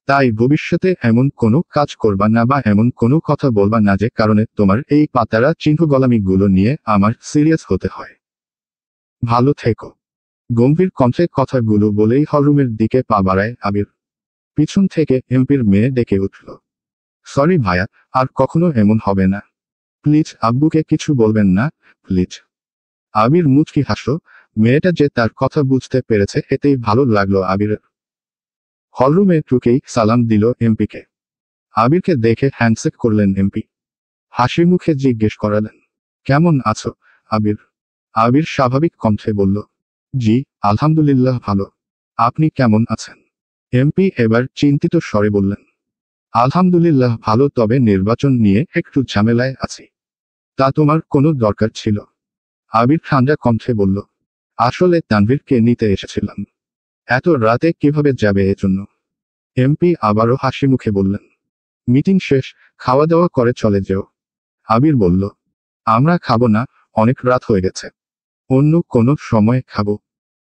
তাই ভবিষ্যতে এমন কোনো কাজ করবা না বা এমন কোনো কথা বলবা না যে কারণে তোমার এই পাতারা চিহ্ন গলামিগুলো নিয়ে আমার সিরিয়াস হতে হয়। ভালো থেকো। গম্ভীর কণ্ঠে কথাগুলো বলেই হলরুমের দিকে পা বাড়ায় আবির। পিছন থেকে এমপির মেয়ে ডেকে উঠল, সরি ভাইয়া, আর কখনো এমন হবে না। প্লিজ আব্বুকে কিছু বলবেন না, প্লিজ। আবির মুচকি হাসল। মেয়েটা যে তার কথা বুঝতে পেরেছে এতেই ভালো লাগলো আবিরের। হলরুমে ঢুকেই সালাম দিল এমপিকে। আবিরকে দেখে হ্যান্ডশেক করলেন এমপি। হাসি মুখে জিজ্ঞেস করালেন, কেমন আছো আবির? আবির স্বাভাবিক কণ্ঠে বলল, জি আলহামদুলিল্লাহ ভালো। আপনি কেমন আছেন? এমপি এবার চিন্তিত স্বরে বললেন, আলহামদুলিল্লাহ ভালো, তবে নির্বাচন নিয়ে একটু ঝামেলায় আছি। তা তোমার কোনো দরকার ছিল? আবির ঠান্ডা কণ্ঠে বলল, আসলে তানভীরকে নিতে এসেছিলাম। এত রাতে কিভাবে যাবে এজন্য। এমপি আবারও হাসি মুখে বললেন, মিটিং শেষ, খাওয়া দাওয়া করে চলে যেও। আবির বলল, আমরা খাবো না, অনেক রাত হয়ে গেছে, অন্য কোনো সময় খাবো।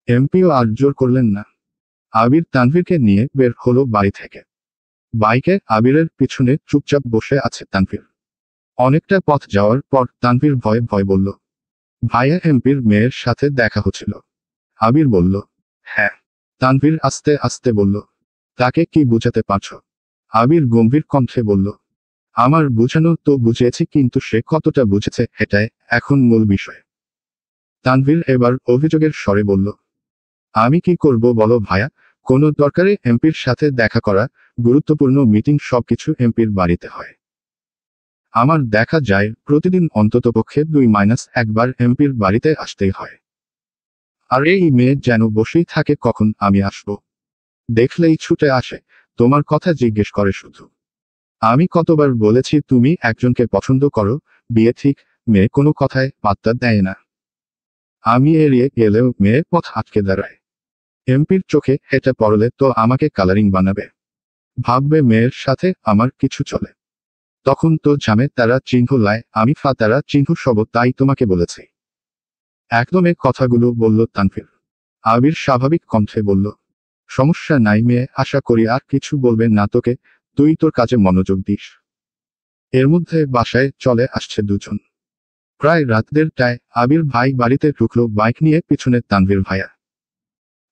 এমপিও আর জোর করলেন না। আবির তানভীরকে নিয়ে বের হলো বাড়ি থেকে। বাইকে আবিরের পিছনে চুপচাপ বসে আছে তানভীর। অনেকটা পথ যাওয়ার পর তানভীর ভয়ে ভয়ে বলল, ভাইয়া এমপির মেয়ের সাথে দেখা হচ্ছিল। আবির বলল, হ্যাঁ। তানভীর আস্তে আস্তে বলল, তাকে কি বুঝাতে পারছো? আবির গম্ভীর কণ্ঠে বলল, আমার বুঝানো তো বুঝিয়েছি, কিন্তু সে কতটা বুঝেছে এটাই এখন মূল বিষয়। তানভীর এবার অভিযোগের স্বরে বলল, আমি কি করব বলো ভাইয়া, কোনো দরকারে এমপির সাথে দেখা করা, গুরুত্বপূর্ণ মিটিং সবকিছু এমপির বাড়িতে হয়। আমার দেখা যায় প্রতিদিন অন্ততপক্ষে 2-1বার এমপির বাড়িতে আসতেই হয়। আর এই মেয়ে যেন বসেই থাকে কখন আমি আসব। দেখলেই ছুটে আসে, তোমার কথা জিজ্ঞেস করে শুধু। আমি কতবার বলেছি তুমি একজনকে পছন্দ করো, বিয়ে ঠিক, মেয়ে কোনো কথায় পাত্তা দেয় না। আমি এড়িয়ে গেলেও মেয়ে পথ আটকে দাঁড়ায়। এমপির চোখে এটা পড়লে তো আমাকে কালারিং বানাবে, ভাববে মেয়ের সাথে আমার কিছু চলে। তখন তো জামে তারা চিহ্ন লায়, আমি তারা চিহ্ন সব, তাই তোমাকে বলেছি। একদমে কথাগুলো বলল তানভীর। আবির স্বাভাবিক কণ্ঠে বলল, সমস্যা নাই মেয়ে, আশা করি আর কিছু বলবে না তোকে, তুই তোর কাজে মনোযোগ দিস। এর মধ্যে বাসায় চলে আসছে দুজন। প্রায় রাত 1:30টায় আবির ভাই বাড়িতে ঢুকলো বাইক নিয়ে, পিছনে তানভীর ভাইয়া।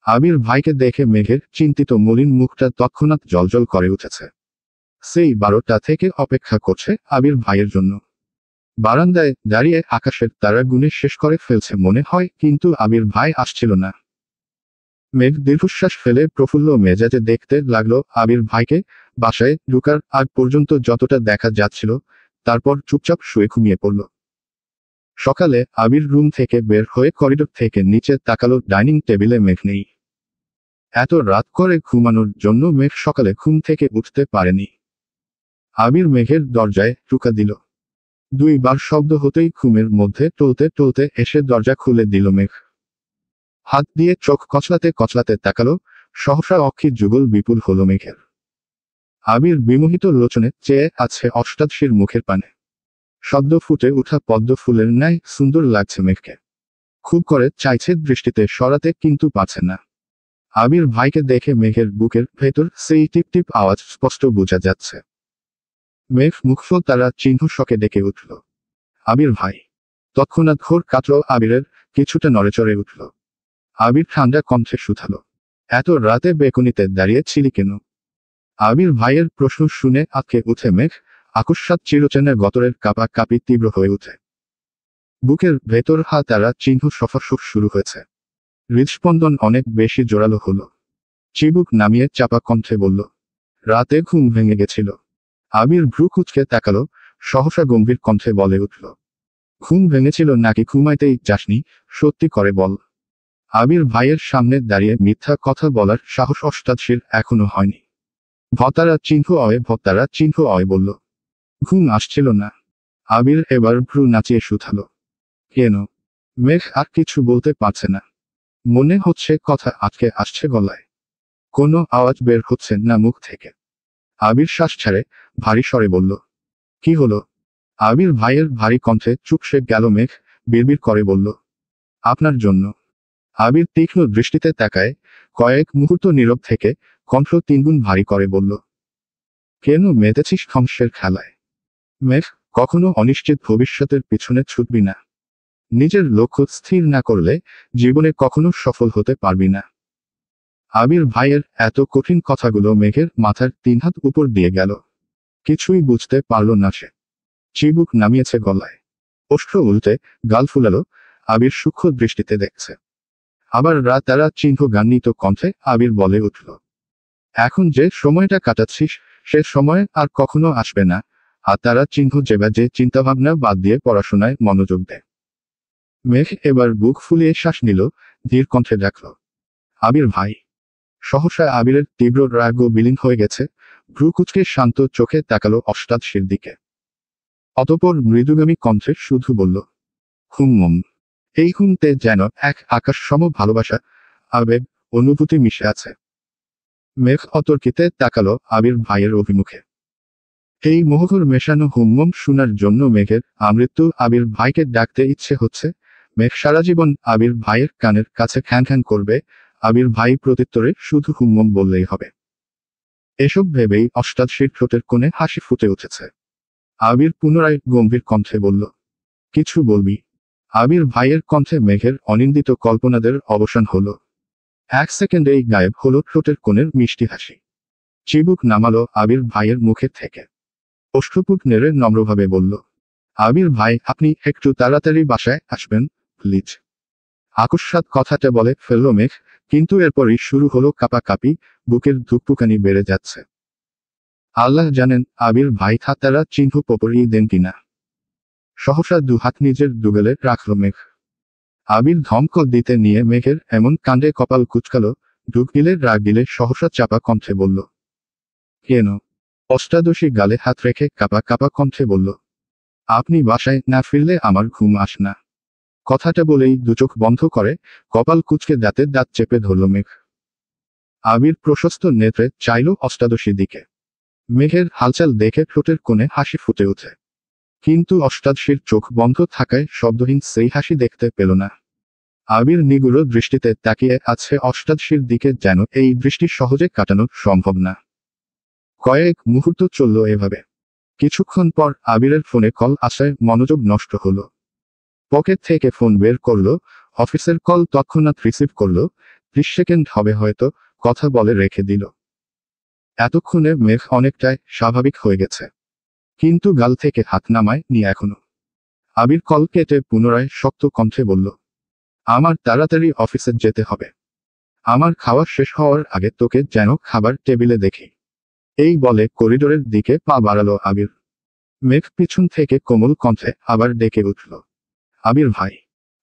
আবির ভাইকে দেখে মেঘের চিন্তিত মলিন মুখটা তৎক্ষণাৎ জ্বলজ্বল করে উঠেছে। সেই 12টা থেকে অপেক্ষা করছে আবির ভাইয়ের জন্য। বারান্দায় দাঁড়িয়ে আকাশের তারা গুনে শেষ করে ফেলছে মনে হয়, কিন্তু আবির ভাই আসছিল না। মেঘ দীর্ঘশ্বাস ফেলে প্রফুল্ল মেজাজে দেখতে লাগলো আবির ভাইকে। বাসায় ঢুকার আগ পর্যন্ত যতটা দেখা যাচ্ছিল, তারপর চুপচাপ শুয়ে ঘুমিয়ে পড়ল। সকালে আবির রুম থেকে বের হয়ে করিডোর থেকে নিচে তাকালো, ডাইনিং টেবিলে মেঘ নেই। এত রাত করে ঘুমানোর জন্য মেঘ সকালে ঘুম থেকে উঠতে পারেনি। আবির মেঘের দরজায় টোকা দিল। 2বার শব্দ হতেই ঘুমের মধ্যে টলতে টলতে এসে দরজা খুলে দিল মেঘ। হাত দিয়ে চোখ কচলাতে কচলাতে তাকালো, সহসা অক্ষি যুগল বিপুল হলো মেঘের। আবির বিমোহিত লোচনে চেয়ে আছে অষ্টাদশীর মুখের পানে। সদ্য ফুটে উঠা পদ্ম ফুলের ন্যায় সুন্দর লাগছে মেঘকে। খুব করে চাইছে দৃষ্টিতে সরাতে, কিন্তু পাচ্ছে না। আবির ভাইকে দেখে মেঘের বুকের ভেতর সেই টিপ টিপ আওয়াজ স্পষ্ট বোঝা যাচ্ছে। মেঘ মুখ তারা চিহ্ন শকে ডেকে উঠল, আবির ভাই। তৎক্ষণাৎ ঘোর কাটল আবিরের, কিছুটা নড়েচড়ে উঠল। আবির ঠান্ডা কণ্ঠে শুধালো, এত রাতে বেকুনিতে দাঁড়িয়ে ছিলি কেন? আবির ভাইয়ের প্রশ্ন শুনে আটকে উঠে মেঘ, আকস্মাৎ চিরচেনা গতরের কাপা কাপি তীব্র হয়ে উঠে। বুকের ভেতর তারা চিহ্ন সফাসফ শুরু হয়েছে। হৃদস্পন্দন অনেক বেশি জোরালো হলো। চিবুক নামিয়ে চাপা কণ্ঠে বলল, রাতে ঘুম ভেঙে গেছিল। আবির ভ্রু কুঁচকে তাকালো, সহসা গম্ভীর কণ্ঠে বলে উঠল, ঘুম ভেঙেছিল নাকি ঘুমাইতেই যাসনি, সত্যি করে বল। আবির ভাইয়ের সামনে দাঁড়িয়ে মিথ্যা কথা বলার সাহস অষ্টাদশীর এখনো হয়নি। ভতারা চিহ্ন অয় বলল, ঘুম আসছিল না। আবির এবার ভ্রু নাচিয়ে শুধালো, কেন? মেঘ আর কিছু বলতে পারছে না। মনে হচ্ছে কথা আটকে আসছে গলায়। কোনো আওয়াজ বের হচ্ছে না মুখ থেকে। আবির শ্বাস ছাড়ে, ভারী স্বরে বলল, কি হলো? আবির ভাইয়ের ভারী কণ্ঠে চুপসে গেল মেঘ, বিড়বিড় করে বলল, আপনার জন্য। আবির তীক্ষ্ণ দৃষ্টিতে তাকায়, কয়েক মুহূর্ত নীরব থেকে কণ্ঠ 3 গুণ ভারী করে বলল, কেন মেতেছিস ধ্বংসের খেলায়? মেঘ, কখনো অনিশ্চিত ভবিষ্যতের পিছনে ছুটবি না। নিজের লক্ষ্য স্থির না করলে জীবনে কখনো সফল হতে পারবি না। আবির ভাইয়ের এত কঠিন কথাগুলো মেঘের মাথার 3 হাত উপর দিয়ে গেল। কিছুই বুঝতে পারল না সে। চিবুক নামিয়েছে গলায়, ওষ্ঠ উল্টে গাল ফুলালো, আবির সূক্ষ্ম দৃষ্টিতে দেখছে। আবার রাতারা চিহ্ন গান্বিত কণ্ঠে আবির বলে উঠল, এখন যে সময়টা কাটাচ্ছিস সে সময় আর কখনো আসবে না। আর তারা চিহ্ন যে চিন্তাভাবনা বাদ দিয়ে পড়াশোনায় মনোযোগ দেয়। মেঘ এবার বুক ফুলিয়ে শ্বাস নিল, ধীর কণ্ঠে ডাকল, আবির ভাই। সহসা আবিরের তীব্র রাগও বিলীন হয়ে গেছে, ভ্রু কুঁচকে শান্ত চোখে তাকালো অষ্টাদশীর দিকে। অতঃপর মৃদুগামী কণ্ঠে শুধু বলল, হুম। এই হুমতে যেন এক আকাশ সম ভালোবাসা, আবেগ, অনুভূতি মিশে আছে। মেঘ অতর্কিতে তাকালো আবির ভাইয়ের অভিমুখে। এই মোহর মেশানো হুম্মম শোনার জন্য মেঘের আমৃত্যু আবির ভাইকে ডাকতে ইচ্ছে হচ্ছে। মেঘ সারা জীবন আবির ভাইয়ের কানের কাছে খ্যান খ্যান করবে, আবির ভাই প্রত্যুত্তরে শুধু হুম্মম বললেই হবে। এসব ভেবেই অষ্টাদশীর ঠোঁটের কোণে হাসি ফুটে উঠেছে। আবির পুনরায় গম্ভীর কণ্ঠে বলল, কিছু বলবি? আবির ভাইয়ের কণ্ঠে মেঘের অনিন্দিত কল্পনাদের অবসান হলো। এক সেকেন্ডেই গায়েব হলো ঠোঁটের কোণের মিষ্টি হাসি। চিবুক নামালো আবির ভাইয়ের মুখে থেকে। অষ্টপুট নেড়ে নম্রভাবে বলল, আবির ভাই আপনি একটু তাড়াতাড়ি বাসায় আসবেন প্লিজ। আকস্মাৎ কথাটা বলে ফেলল মেঘ, কিন্তু এরপরই শুরু হলো কাঁপাকাঁপি, বুকের ধুকপুকানি বেড়ে যাচ্ছে। আল্লাহ জানেন আবির ভাই তারা চিহ্ন পপরিয়ে দেন কিনা। সহসা দুহাত নিজের দুগালে রাখল মেঘ। আবির ধমক দিতে নিয়ে মেঘের এমন কাণ্ডে কপাল কুচকালো, ঢুক গিলে রাগ গিলে সহসা চাপা কণ্ঠে বলল, কেন? অষ্টাদশী গালে হাত রেখে কাঁপা কাঁপা কণ্ঠে বলল, আপনি বাসায় না ফিরলে আমার ঘুম আসে না। কথাটা বলেই দুচোখ বন্ধ করে কপাল কুচকে দাঁতে দাঁত চেপে ধরল মেঘ। আবির প্রশস্ত নেত্রে চাইল অষ্টাদশীর দিকে। মেঘের হালচাল দেখে ঠোঁটের কোণে হাসি ফুটে ওঠে। কিন্তু অষ্টাদশীর চোখ বন্ধ থাকায় শব্দহীন সেই হাসি দেখতে পেল না। আবির নিগুড় দৃষ্টিতে তাকিয়ে আছে অষ্টাদশীর দিকে, যেন এই দৃষ্টি সহজে কাটানো সম্ভব না। কয়েক মুহূর্ত চলল এভাবে। কিছুক্ষণ পর আবিরের ফোনে কল আসায় মনোযোগ নষ্ট হলো। পকেট থেকে ফোন বের করলো, অফিসের কল তৎক্ষণাৎ রিসিভ করলো, 30 সেকেন্ড হবে হয়তো, কথা বলে রেখে দিল। এতক্ষণে মেঘ অনেকটাই স্বাভাবিক হয়ে গেছে, কিন্তু গাল থেকে হাত নামায় নি এখনো। আবির কল কেটে পুনরায় শক্ত কণ্ঠে বলল, আমার তাড়াতাড়ি অফিসে যেতে হবে। আমার খাওয়া শেষ হওয়ার আগে তোকে যেন খাবার টেবিলে দেখি। এই বলে করিডোরের দিকে পা বাড়ালো আবির। মেঘ পিছন থেকে কোমল কণ্ঠে আবার ডেকে উঠল, আবির ভাই।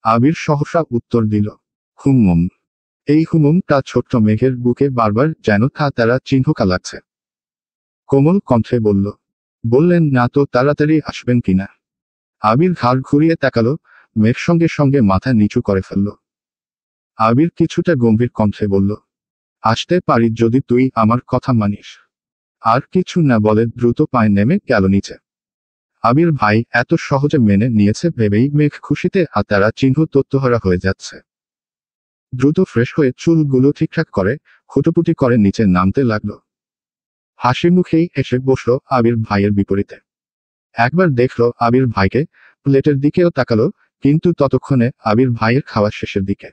আবির সহসা উত্তর দিল, হুমম। এই হুমমটা ছোট্ট মেঘের বুকে বারবার যেন তারা চিহ্নকা লাগছে। কোমল কণ্ঠে বললেন না তো তাড়াতাড়ি আসবেন কিনা। আবির ঘাড় ঘুরিয়ে তাকালো, মেঘ সঙ্গে সঙ্গে মাথা নিচু করে ফেলল। আবির কিছুটা গম্ভীর কণ্ঠে বলল, আসতে পারি যদি তুই আমার কথা মানিস। আর কিছু না বলে দ্রুত পায়ে নেমে গেল নিচে। আবির ভাই এত সহজে মেনে নিয়েছে ভেবেই মেঘ খুশিতে তারা চিহ্ন তথ্যহারা হয়ে যাচ্ছে। দ্রুত ফ্রেশ হয়ে চুলগুলো ঠিকঠাক করে খুঁটোপুটি করে নিচে নামতে লাগলো। হাসি মুখেই এসে বসলো আবির ভাইয়ের বিপরীতে। একবার দেখলো আবির ভাইকে, প্লেটের দিকেও তাকালো, কিন্তু ততক্ষণে আবির ভাইয়ের খাওয়া শেষের দিকে।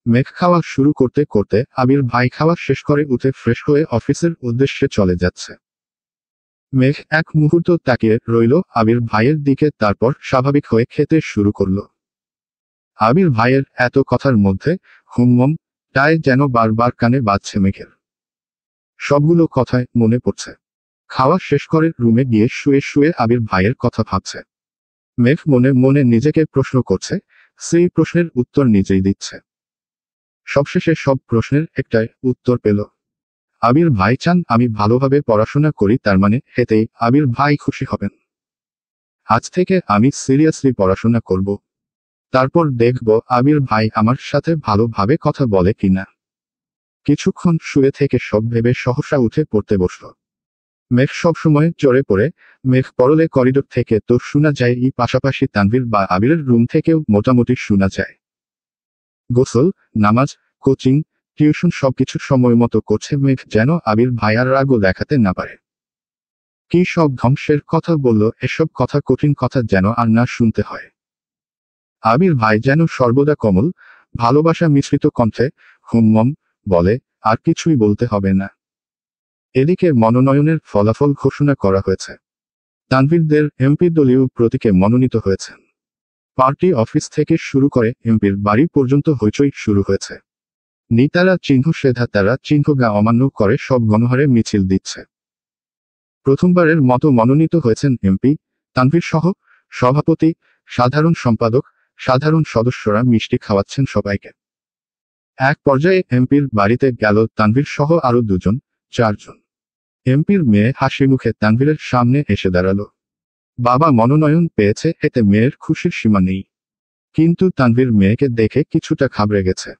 মেঘ খাওয়া শুরু করতে করতে আবির ভাই খাওয়া শেষ করে উঠে ফ্রেশ হয়ে অফিসের উদ্দেশ্যে চলে যাচ্ছে। মেঘ এক মুহূর্ত তাকিয়ে রইল আবির ভাইয়ের দিকে, তারপর স্বাভাবিক হয়ে খেতে শুরু করলো। আবির ভাইয়ের এত কথার মধ্যে হুমম টায় যেন বারবার কানে বাজছে মেঘের। সবগুলো কথায় মনে পড়ছে। খাওয়া শেষ করে রুমে গিয়ে শুয়ে শুয়ে আবির ভাইয়ের কথা ভাবছে। মেঘ মনে মনে নিজেকে প্রশ্ন করছে, সেই প্রশ্নের উত্তর নিজেই দিচ্ছে। সবশেষে সব প্রশ্নের একটাই উত্তর পেল। আবির ভাই চান আমি ভালোভাবে পড়াশোনা করি, তার মানে এতেই আবির ভাই খুশি হবেন। আজ থেকে আমি সিরিয়াসলি পড়াশোনা করব। তারপর দেখব আবির ভাই আমার সাথে ভালোভাবে কথা বলে কিনা। কিছুক্ষণ শুয়ে থেকে সব ভেবে সহসা উঠে পড়তে বসল। মেঘ সবসময় চড়ে পড়ে, মেঘ পড়লে করিডোর থেকে তো শোনা যায়, পাশাপাশি তানভীর বা আবিরের রুম থেকেও মোটামুটি শোনা যায়। গোসল, নামাজ, কোচিং, টিউশন সবকিছু সময় মতো করছে মেঘ, যেন আবির ভাইয়ার রাগও দেখাতে না পারে। কি সব ধ্বংসের কথা বলল, এসব কথা কঠিন কথা যেন আর না শুনতে হয়। আবির ভাই যেন সর্বদা কোমল ভালোবাসা মিশ্রিত কণ্ঠে হুমম বলে, আর কিছুই বলতে হবে না। এদিকে মনোনয়নের ফলাফল ঘোষণা করা হয়েছে। তানভীরদের এমপি দলীয় প্রতীকে মনোনীত হয়েছেন। পার্টি অফিস থেকে শুরু করে এমপির বাড়ি পর্যন্ত হইচই শুরু হয়েছে। নেতারা চিহ্ন সেধা তারা চিহ্নগা অমান্য করে সব গণহারে মিছিল দিচ্ছে। প্রথমবারের মতো মনোনীত হয়েছেন এমপি তানভীর সহ সভাপতি, সাধারণ সম্পাদক, সাধারণ সদস্যরা মিষ্টি খাওয়াচ্ছেন সবাইকে। এক পর্যায়ে এমপির বাড়িতে গেল তানভীর সহ আরো 4 জন। এমপির মেয়ে হাসি মুখে তানভীরের সামনে এসে দাঁড়ালো। বাবা মনোনয়ন পেয়েছে এতে মেয়ের খুশির সীমা নেই, কিন্তু তানভীর মেয়েকে দেখে কিছুটা ঘাবড়ে গেছে।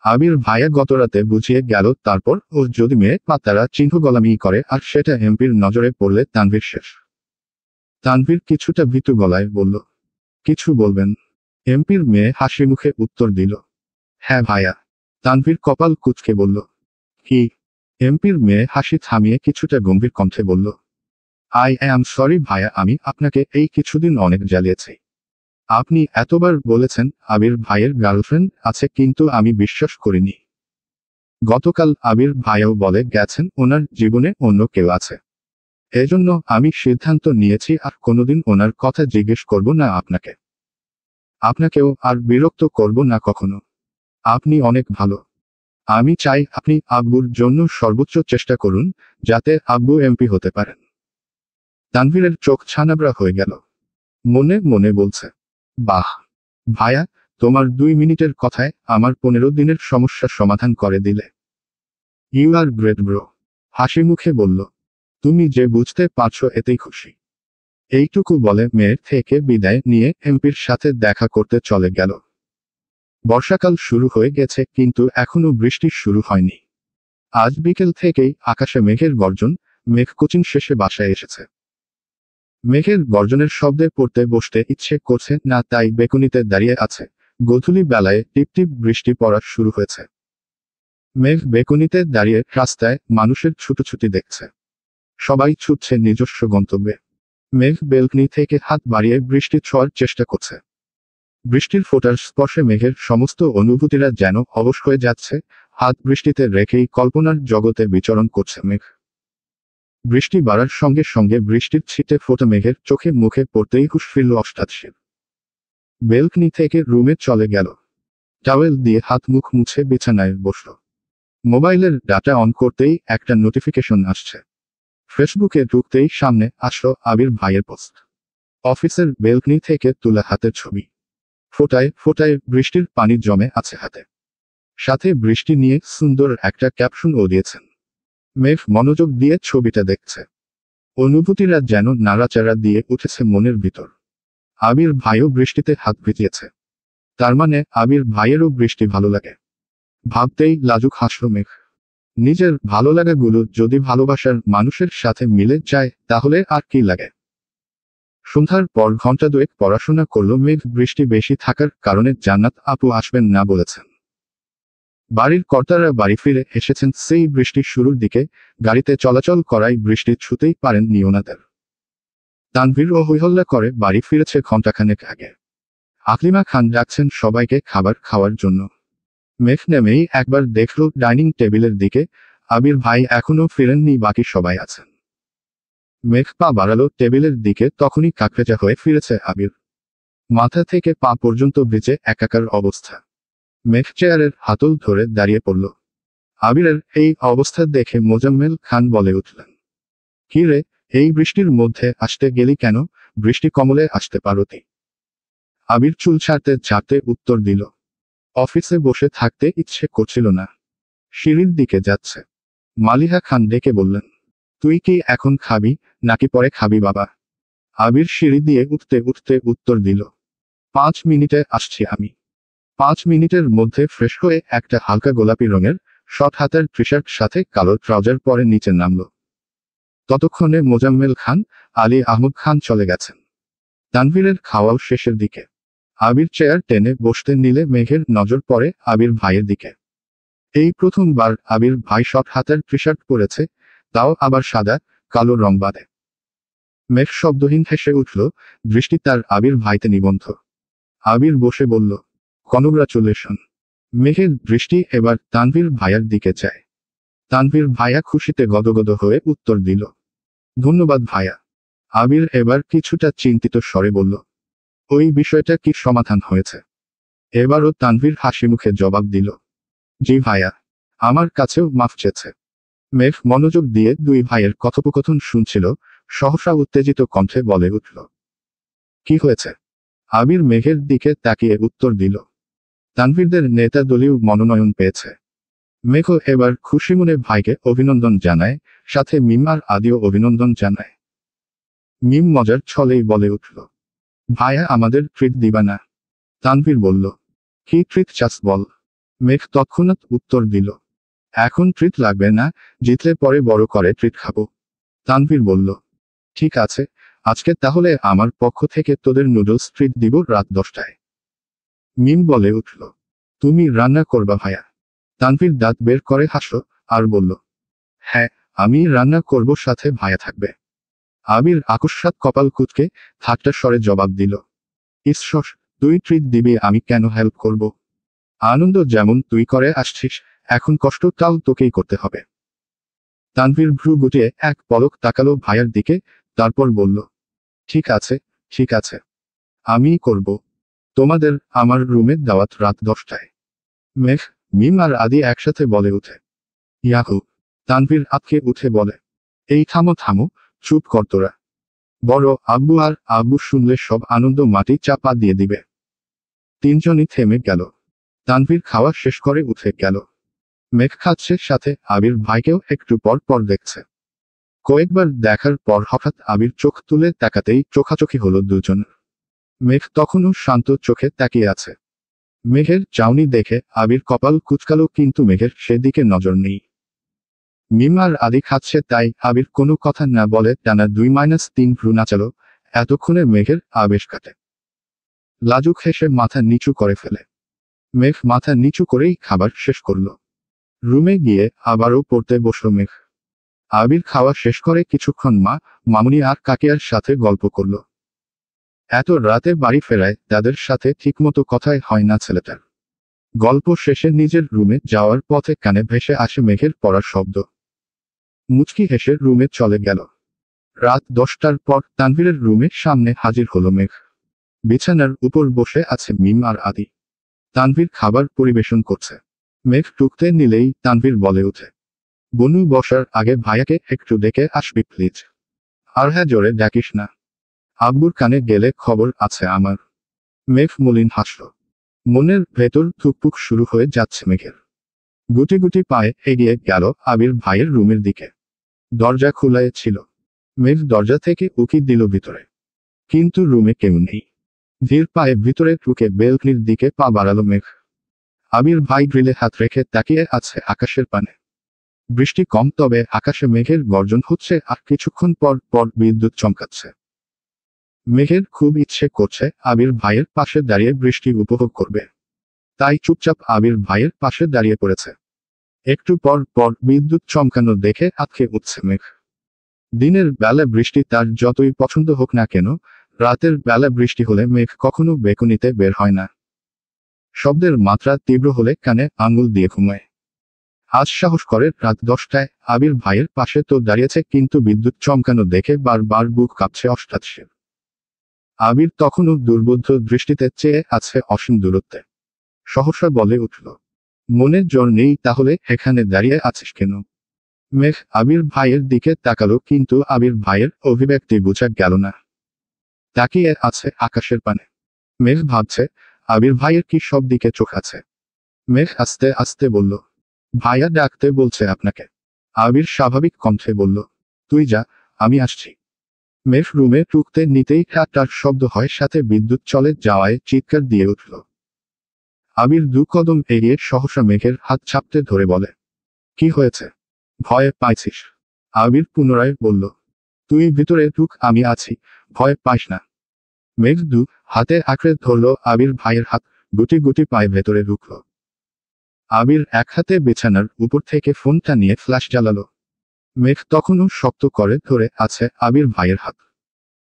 আবির ভাইয়া গতরাতে বুঝিয়ে গেল তারপর ও যদি মেয়ে বা তারা চিহ্ন গোলামি করে আর সেটা এমপির নজরে পড়লে তানভীর শেষ। তানভীর কিছুটা ভীতু গলায় বলল, কিছু বলবেন? এমপির মেয়ে হাসি মুখে উত্তর দিল, হ্যাঁ ভাইয়া। তানভীর কপাল কুঁচকে বলল, কি? এমপির মেয়ে হাসি থামিয়ে কিছুটা গম্ভীর কণ্ঠে বলল, আই অ্যাম সরি ভাইয়া, আমি আপনাকে এই কিছুদিন অনেক জ্বালিয়েছি। আপনি এতবার বলেছেন আবির ভাইয়ের গার্লফ্রেন্ড আছে, কিন্তু আমি বিশ্বাস করিনি। গতকাল আবির ভাইয়াও বলে গেছেন ওনার জীবনে অন্য কেউ আছে। এজন্য আমি সিদ্ধান্ত নিয়েছি আর কোনোদিন ওনার কথা জিজ্ঞেস করব না আপনাকে। আপনাকেও আর বিরক্ত করব না কখনো। আপনি অনেক ভালো। আমি চাই আপনি আব্বুর জন্য সর্বোচ্চ চেষ্টা করুন যাতে আব্বু এমপি হতে পারেন। তানভীরের চোখ ছানাবড়া হয়ে গেল। মনে মনে বলছে, বাহ ভাইয়া, তোমার 2 মিনিটের কথায় আমার 15 দিনের সমস্যা সমাধান করে দিলে। You are great bro. হাসি মুখে বলল, তুমি যে বুঝতে পারছো এতেই খুশি। এইটুকু বলে মেয়ের থেকে বিদায় নিয়ে এমপির সাথে দেখা করতে চলে গেল। বর্ষাকাল শুরু হয়ে গেছে কিন্তু এখনো বৃষ্টি শুরু হয়নি। আজ বিকেল থেকেই আকাশে মেঘের গর্জন, মেঘ কোচিং শেষে বাসায় এসেছে। মেঘের গর্জনের শব্দে পড়তে বসতে ইচ্ছে করছে না, তাই বেকুনিতে দাঁড়িয়ে আছে। গোধূলি বেলায় টিপটিপ বৃষ্টি পড়া শুরু হয়েছে। মেঘ বেকুনিতে দাঁড়িয়ে রাস্তায় মানুষের ছুটোছুটি দেখছে। সবাই ছুটছে নিজস্ব গন্তব্যে। মেঘ বেলকনি থেকে হাত বাড়িয়ে বৃষ্টি ছোঁয়ার চেষ্টা করছে। বৃষ্টির ফোঁটার স্পর্শে মেঘের সমস্ত অনুভূতিরা যেন অবশ হয়ে যাচ্ছে। হাত বৃষ্টিতে রেখেই কল্পনার জগতে বিচরণ করছে মেঘ। বৃষ্টি বাড়ার সঙ্গে সঙ্গে বৃষ্টির ছিটে ফোটা মেঘের চোখে মুখে পড়তেই হুঁশ ফিরল অষ্টাদশীর। বেলকনি থেকে রুমে চলে গেল। টাওয়েল দিয়ে হাত মুখ মুছে বিছানায় বসল। মোবাইলের ডাটা অন করতেই একটা নোটিফিকেশন আসছে। ফেসবুকে ঢুকতেই সামনে আসলো আবির ভাইয়ের পোস্ট। অফিসের বেলকনি থেকে তোলা হাতের ছবি। ফোটায় ফোটায় বৃষ্টির পানি জমে আছে হাতে। সাথে বৃষ্টি নিয়ে সুন্দর একটা ক্যাপশনও দিয়েছেন। মেঘ মনোযোগ দিয়ে ছবিটা দেখছে। অনুভূতিরা যেন নাড়াচাড়া দিয়ে উঠেছে মনের ভিতর। আবির ভাইও বৃষ্টিতে হাত ভিজিয়েছে। তার মানে আবির ভাইয়েরও বৃষ্টি ভালো লাগে। ভাবতেই লাজুক হাসল মেঘ। নিজের ভালো লাগাগুলো যদি ভালোবাসার মানুষের সাথে মিলে যায় তাহলে আর কি লাগে। সন্ধ্যার পর ঘন্টা 2 পড়াশোনা করল মেঘ। বৃষ্টি বেশি থাকার কারণে জান্নাত আপু আসবেন না বলেছেন। বাড়ির কর্তারা বাড়ি ফিরে এসেছেন সেই বৃষ্টির শুরুর দিকে। গাড়িতে চলাচল করায় বৃষ্টি ছুতেই পারেননি ওনাদের। তানভীর ও হৈহল্লা করে বাড়ি ফিরেছে ঘণ্টাখানেক আগে। আকলিমা খান ডাকছেন সবাইকে খাবার খাওয়ার জন্য। মেঘ নেমেই একবার দেখল ডাইনিং টেবিলের দিকে। আবির ভাই এখনো ফিরেননি, বাকি সবাই আছেন। মেঘ পা বাড়ালো টেবিলের দিকে, তখনই কাকভেজা হয়ে ফিরেছে আবির। মাথা থেকে পা পর্যন্ত ভিজে একাকার অবস্থা। মেঘ চেয়ারের হাতল ধরে দাঁড়িয়ে পড়ল। আবিরের এই অবস্থা দেখে মোজাম্মেল খান বলে উঠলেন, কি রে, এই বৃষ্টির মধ্যে আসতে গেলি কেন? বৃষ্টি কমলে আসতে পারতি। আবির চুল ছাড়তে ছাড়তে উত্তর দিল, অফিসে বসে থাকতে ইচ্ছে করছিল না। সিঁড়ির দিকে যাচ্ছে। মালিহা খান ডেকে বললেন, তুই কি এখন খাবি নাকি পরে খাবি বাবা? আবির সিঁড়ি দিয়ে উঠতে উঠতে উত্তর দিল, 5 মিনিটে আসছি আমি। 5 মিনিটের মধ্যে ফ্রেশ হয়ে একটা হালকা গোলাপি রঙের শর্ট হাতের টি শার্ট সাথে কালো ট্রাউজার পরে নিচে নামল। ততক্ষণে মোজাম্মেল খান, আলী আহমদ খান চলে গেছেন। তানভীরের খাওয়াও শেষের দিকে। আবির চেয়ার টেনে বসতে নিলে মেঘের নজর পড়ে আবির ভাইয়ের দিকে। এই প্রথমবার আবির ভাই শর্ট হাতের টি শার্ট পরেছে, তাও আবার সাদা কালো রং বাদে। মেঘ শব্দহীন হেসে উঠল। দৃষ্টি তার আবির ভাইতে নিবন্ধ। আবির বসে বলল, কনগ্রাচুলেশন। মেঘের দৃষ্টি এবার তানভীর ভাইয়ার দিকে যায়। তানভীর ভাইয়া খুশিতে গদগদ হয়ে উত্তর দিল, ধন্যবাদ ভাইয়া। আবির এবার কিছুটা চিন্তিত স্বরে বলল, ওই বিষয়টা কি সমাধান হয়েছে? এবারও তানভীর হাসি মুখে জবাব দিল, জি ভাইয়া, আমার কাছেও মাফ চেয়েছে। মেঘ মনোযোগ দিয়ে দুই ভাইয়ের কথোপকথন শুনছিল, সহসা উত্তেজিত কণ্ঠে বলে উঠল, কি হয়েছে? আবির মেঘের দিকে তাকিয়ে উত্তর দিল, তানভীরদের নেতা দলীয় মনোনয়ন পেয়েছে। মেঘও এবার খুশি মনে ভাইকে অভিনন্দন জানায়, সাথে মিম আর আদিও অভিনন্দন জানায়। মিম মজার ছলেই বলে উঠল, ভাইয়া আমাদের ট্রিট দিবা না? তানভীর বলল, কি ট্রিট চাস বল? মেঘ তৎক্ষণাৎ উত্তর দিল, এখন ট্রিট লাগবে না, জিতলে পরে বড় করে ট্রিট খাবো। তানভীর বলল, ঠিক আছে, আজকে তাহলে আমার পক্ষ থেকে তোদের নুডলস ট্রিট দিব রাত 10টায়। মিম বলে উঠল, তুমি রান্না করবা ভাইয়া? তানভীর দাঁত বের করে হাসল আর বলল, হ্যাঁ, আমি রান্না করব, সাথে ভাইয়া থাকবে। আবির আকস্মাৎ কপাল কুঁচকে ঠাট্টা স্বরে জবাব দিল, ঈশ্বর, তুই ট্রিট দিবি, আমি কেন হেল্প করব? আনন্দ যেমন তুই করে আসছিস, এখন কষ্টটাও তোকেই করতে হবে। তানভীর ভ্রু গুটিয়ে এক পলক তাকালো ভাইয়ার দিকে, তারপর বলল, ঠিক আছে, ঠিক আছে, আমিই করব। তোমাদের আমার রুমে দাওয়াত রাত 10টায়। মেঘ, মিম আর আদি একসাথে বলে উঠে, ইয়াহু! তানভীর আতকে উঠে বলে, এই থামো থামো, চুপ কর তোরা। বড় আব্বু আর আব্বু শুনলে সব আনন্দ মাটি চাপা দিয়ে দিবে। তিনজনই থেমে গেল। তানভীর খাওয়া শেষ করে উঠে গেল। মেঘ খাচ্ছে, সাথে আবির ভাইকেও একটু পর পর দেখছে। কয়েকবার দেখার পর হঠাৎ আবির চোখ তুলে তাকাতেই চোখাচোখি হলো দুজন। মেঘ তখনও শান্ত চোখে তাকিয়ে আছে। মেঘের চাউনি দেখে আবির কপাল কুঁচকালো, কিন্তু মেঘের সেদিকে নজর নেই। মিম আর আদি খাচ্ছে, তাই আবির কোনো কথা না বলে টানা 2-3 ভ্রু নাচালো। এতক্ষণে মেঘের আবেশ কাটে। লাজুক হেসে মাথা নিচু করে ফেলে। মেঘ মাথা নিচু করেই খাবার শেষ করল। রুমে গিয়ে আবারও পড়তে বসল মেঘ। আবির খাওয়া শেষ করে কিছুক্ষণ মামুনি আর কাকিয়ার সাথে গল্প করল। এত রাতে বাড়ি ফেরায় তাদের সাথে ঠিকমতো কথাই হয় না ছেলেটার। গল্প শেষে নিজের রুমে যাওয়ার পথে কানে ভেসে আসে মেঘের পড়ার শব্দ। মুচকি হেসে রুমে চলে গেল। রাত 10টার পর তানভীরের রুমের সামনে হাজির হলো মেঘ। বিছানার উপর বসে আছে মিম আর আদি। তানভীর খাবার পরিবেশন করছে। মেঘ টুকতে নিলেই তানভীর বলে উঠে, বনু বসার আগে ভাইয়াকে একটু ডেকে আসবি প্লিজ। আর হ্যাঁ, জোরে ডাকিস না, আব্বুর কানে গেলে খবর আছে আমার। মেঘ মলিন হাসল। মনের ভেতর ধুকপুক শুরু হয়ে যাচ্ছে মেঘের। গুটি গুটি পায়ে এগিয়ে গেল আবির ভাইয়ের রুমের দিকে। দরজা খোলাই ছিল। মেঘ দরজা থেকে উকি দিল ভিতরে, কিন্তু রুমে কেউ নেই। ধীর পায়ে ভিতরে ঢুকে বেলকনির দিকে পা বাড়ালো মেঘ। আবির ভাই গ্রিলে হাত রেখে তাকিয়ে আছে আকাশের পানে। বৃষ্টি কম, তবে আকাশে মেঘের গর্জন হচ্ছে আর কিছুক্ষণ পর পর বিদ্যুৎ চমকাচ্ছে। মেঘের খুব ইচ্ছে করছে আবির ভাইয়ের পাশে দাঁড়িয়ে বৃষ্টি উপভোগ করবে। তাই চুপচাপ আবির ভাইয়ের পাশে দাঁড়িয়ে পড়েছে। একটু পর পর বিদ্যুৎ চমকানো দেখে আতকে উঠছে মেঘ। দিনের বেলা বৃষ্টি তার যতই পছন্দ হোক না কেন, রাতের বেলা বৃষ্টি হলে মেঘ কখনো বেকুনিতে বের হয় না। শব্দের মাত্রা তীব্র হলে কানে আঙুল দিয়ে ঘুমায়। আজ সাহস করে রাত 10টায় আবির ভাইয়ের পাশে তো দাঁড়িয়েছে, কিন্তু বিদ্যুৎ চমকানো দেখে বারবার বুক কাঁপছে অষ্টাৎসে। আবির তখনও দুর্বোধ্য দৃষ্টিতে চেয়ে আছে অসীম দূরত্বে। সহসা বলে উঠল, মনে জোর নেই তাহলে এখানে দাঁড়িয়ে আছিস কেন? মেঘ আবির ভাইয়ের দিকে তাকালো, কিন্তু আবির ভাইয়ের অভিব্যক্তি বোঝা গেল না। তাকিয়ে আছে আকাশের পানে। মেঘ ভাবছে আবির ভাইয়ের কি সব দিকে চোখ আছে। মেঘ আস্তে আস্তে বলল, ভাইয়া ডাকতে বলছে আপনাকে। আবির স্বাভাবিক কণ্ঠে বলল, তুই যা, আমি আসছি। মেঘ রুমে ঢুকতে নিতেই ঠাট্টার শব্দ হয়, সাথে বিদ্যুৎ চলে যাওয়ায় চিৎকার দিয়ে উঠল। আবির 2 কদম এগিয়ে সহসা মেঘের হাত চাপতে ধরে বলে, কি হয়েছে? ভয় পাইছিস? আবির পুনরায় বলল, তুই ভিতরে ঢুক, আমি আছি, ভয় পাইস না। মেঘ 2 হাতে আঁকড়ে ধরল আবির ভাইয়ের হাত, গুটি গুটি পায়ে ভেতরে ঢুকল। আবির এক হাতে বিছানার উপর থেকে ফোনটা নিয়ে ফ্ল্যাশ জ্বালালো। মেঘ তখনও শক্ত করে ধরে আছে আবির ভাইয়ের হাত।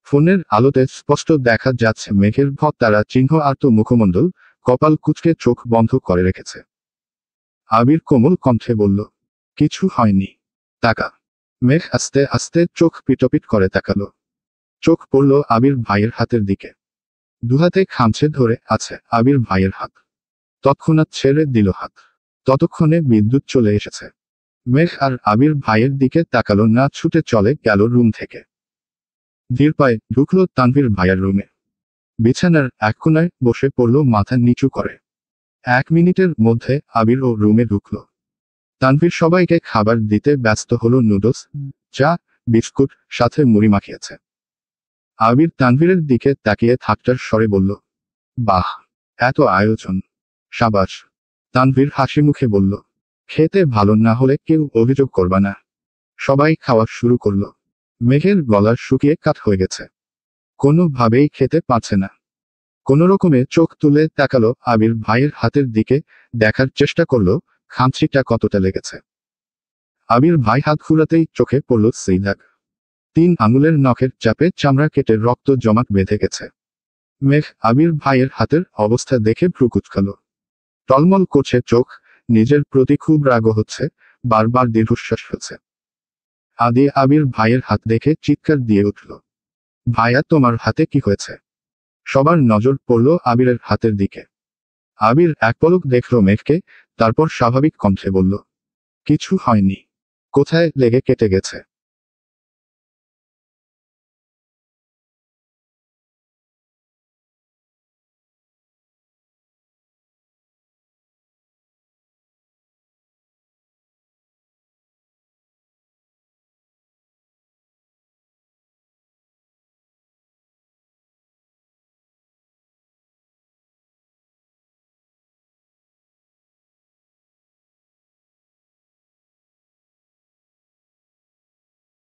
ফোনের আলোতে স্পষ্ট দেখা যাচ্ছে মেঘের ভক্তারা চিহ্ন আর তো মুখমণ্ডল, কপাল কুঁচকে চোখ বন্ধ করে রেখেছে। আবির কোমল কণ্ঠে বলল, কিছু হয়নি, তাকা। মেঘ আস্তে আস্তে চোখ পিটপিট করে তাকালো। চোখ পড়ল আবির ভাইয়ের হাতের দিকে। দুহাতে খামছে ধরে আছে আবির ভাইয়ের হাত। তৎক্ষণাৎ ছেড়ে দিল হাত। ততক্ষণে বিদ্যুৎ চলে এসেছে। মেঘ আর আবির ভাইয়ের দিকে তাকালো না, ছুটে চলে গেল রুম থেকে। ধীর পায়ে ঢুকলো তানভীর ভাইয়ের রুমে। বিছানার এক কোণায় বসে পড়ল মাথা নিচু করে। 1 মিনিটের মধ্যে আবির ও রুমে ঢুকলো। তানভীর সবাইকে খাবার দিতে ব্যস্ত হলো। নুডলস, চা, বিস্কুট, সাথে মুড়ি মাখিয়েছে। আবির তানভীরের দিকে তাকিয়ে ঠাট্টার স্বরে বলল, বাহ, এত আয়োজন, সাবাস। তানভীর হাসি মুখে বলল, খেতে ভালো না হলে কেউ অভিযোগ করবা না। সবাই খাওয়া শুরু করলো। মেঘের গলা শুকিয়ে কাঠ হয়ে গেছে, কোনোভাবেই খেতে পারছে না। কোনোরকমে চোখ তুলে তাকালো আবির ভাইয়ের হাতের দিকে, দেখার চেষ্টা করলো খামচিটা কতটা লেগেছে। আবির ভাই হাত ঘুরাতেই চোখে পড়ল সেই দাগ। 3 আঙুলের নখের চাপে চামড়া কেটে রক্ত জমাট বেঁধে গেছে। মেঘ আবির ভাইয়ের হাতের অবস্থা দেখে ভ্রু কুঁচকাল। টলমল করছে চোখ, নিজের প্রতি খুব রাগ হচ্ছে, বারবার দীর্ঘশ্বাস ফেলছে। আদি আবির ভাইয়ের হাত দেখে চিৎকার দিয়ে উঠল, ভাইয়া তোমার হাতে কি হয়েছে? সবার নজর পড়ল আবিরের হাতের দিকে। আবির এক পলক দেখল মেঘকে, তারপর স্বাভাবিক কণ্ঠে বলল, কিছু হয়নি। কোথায় লেগে কেটে গেছে?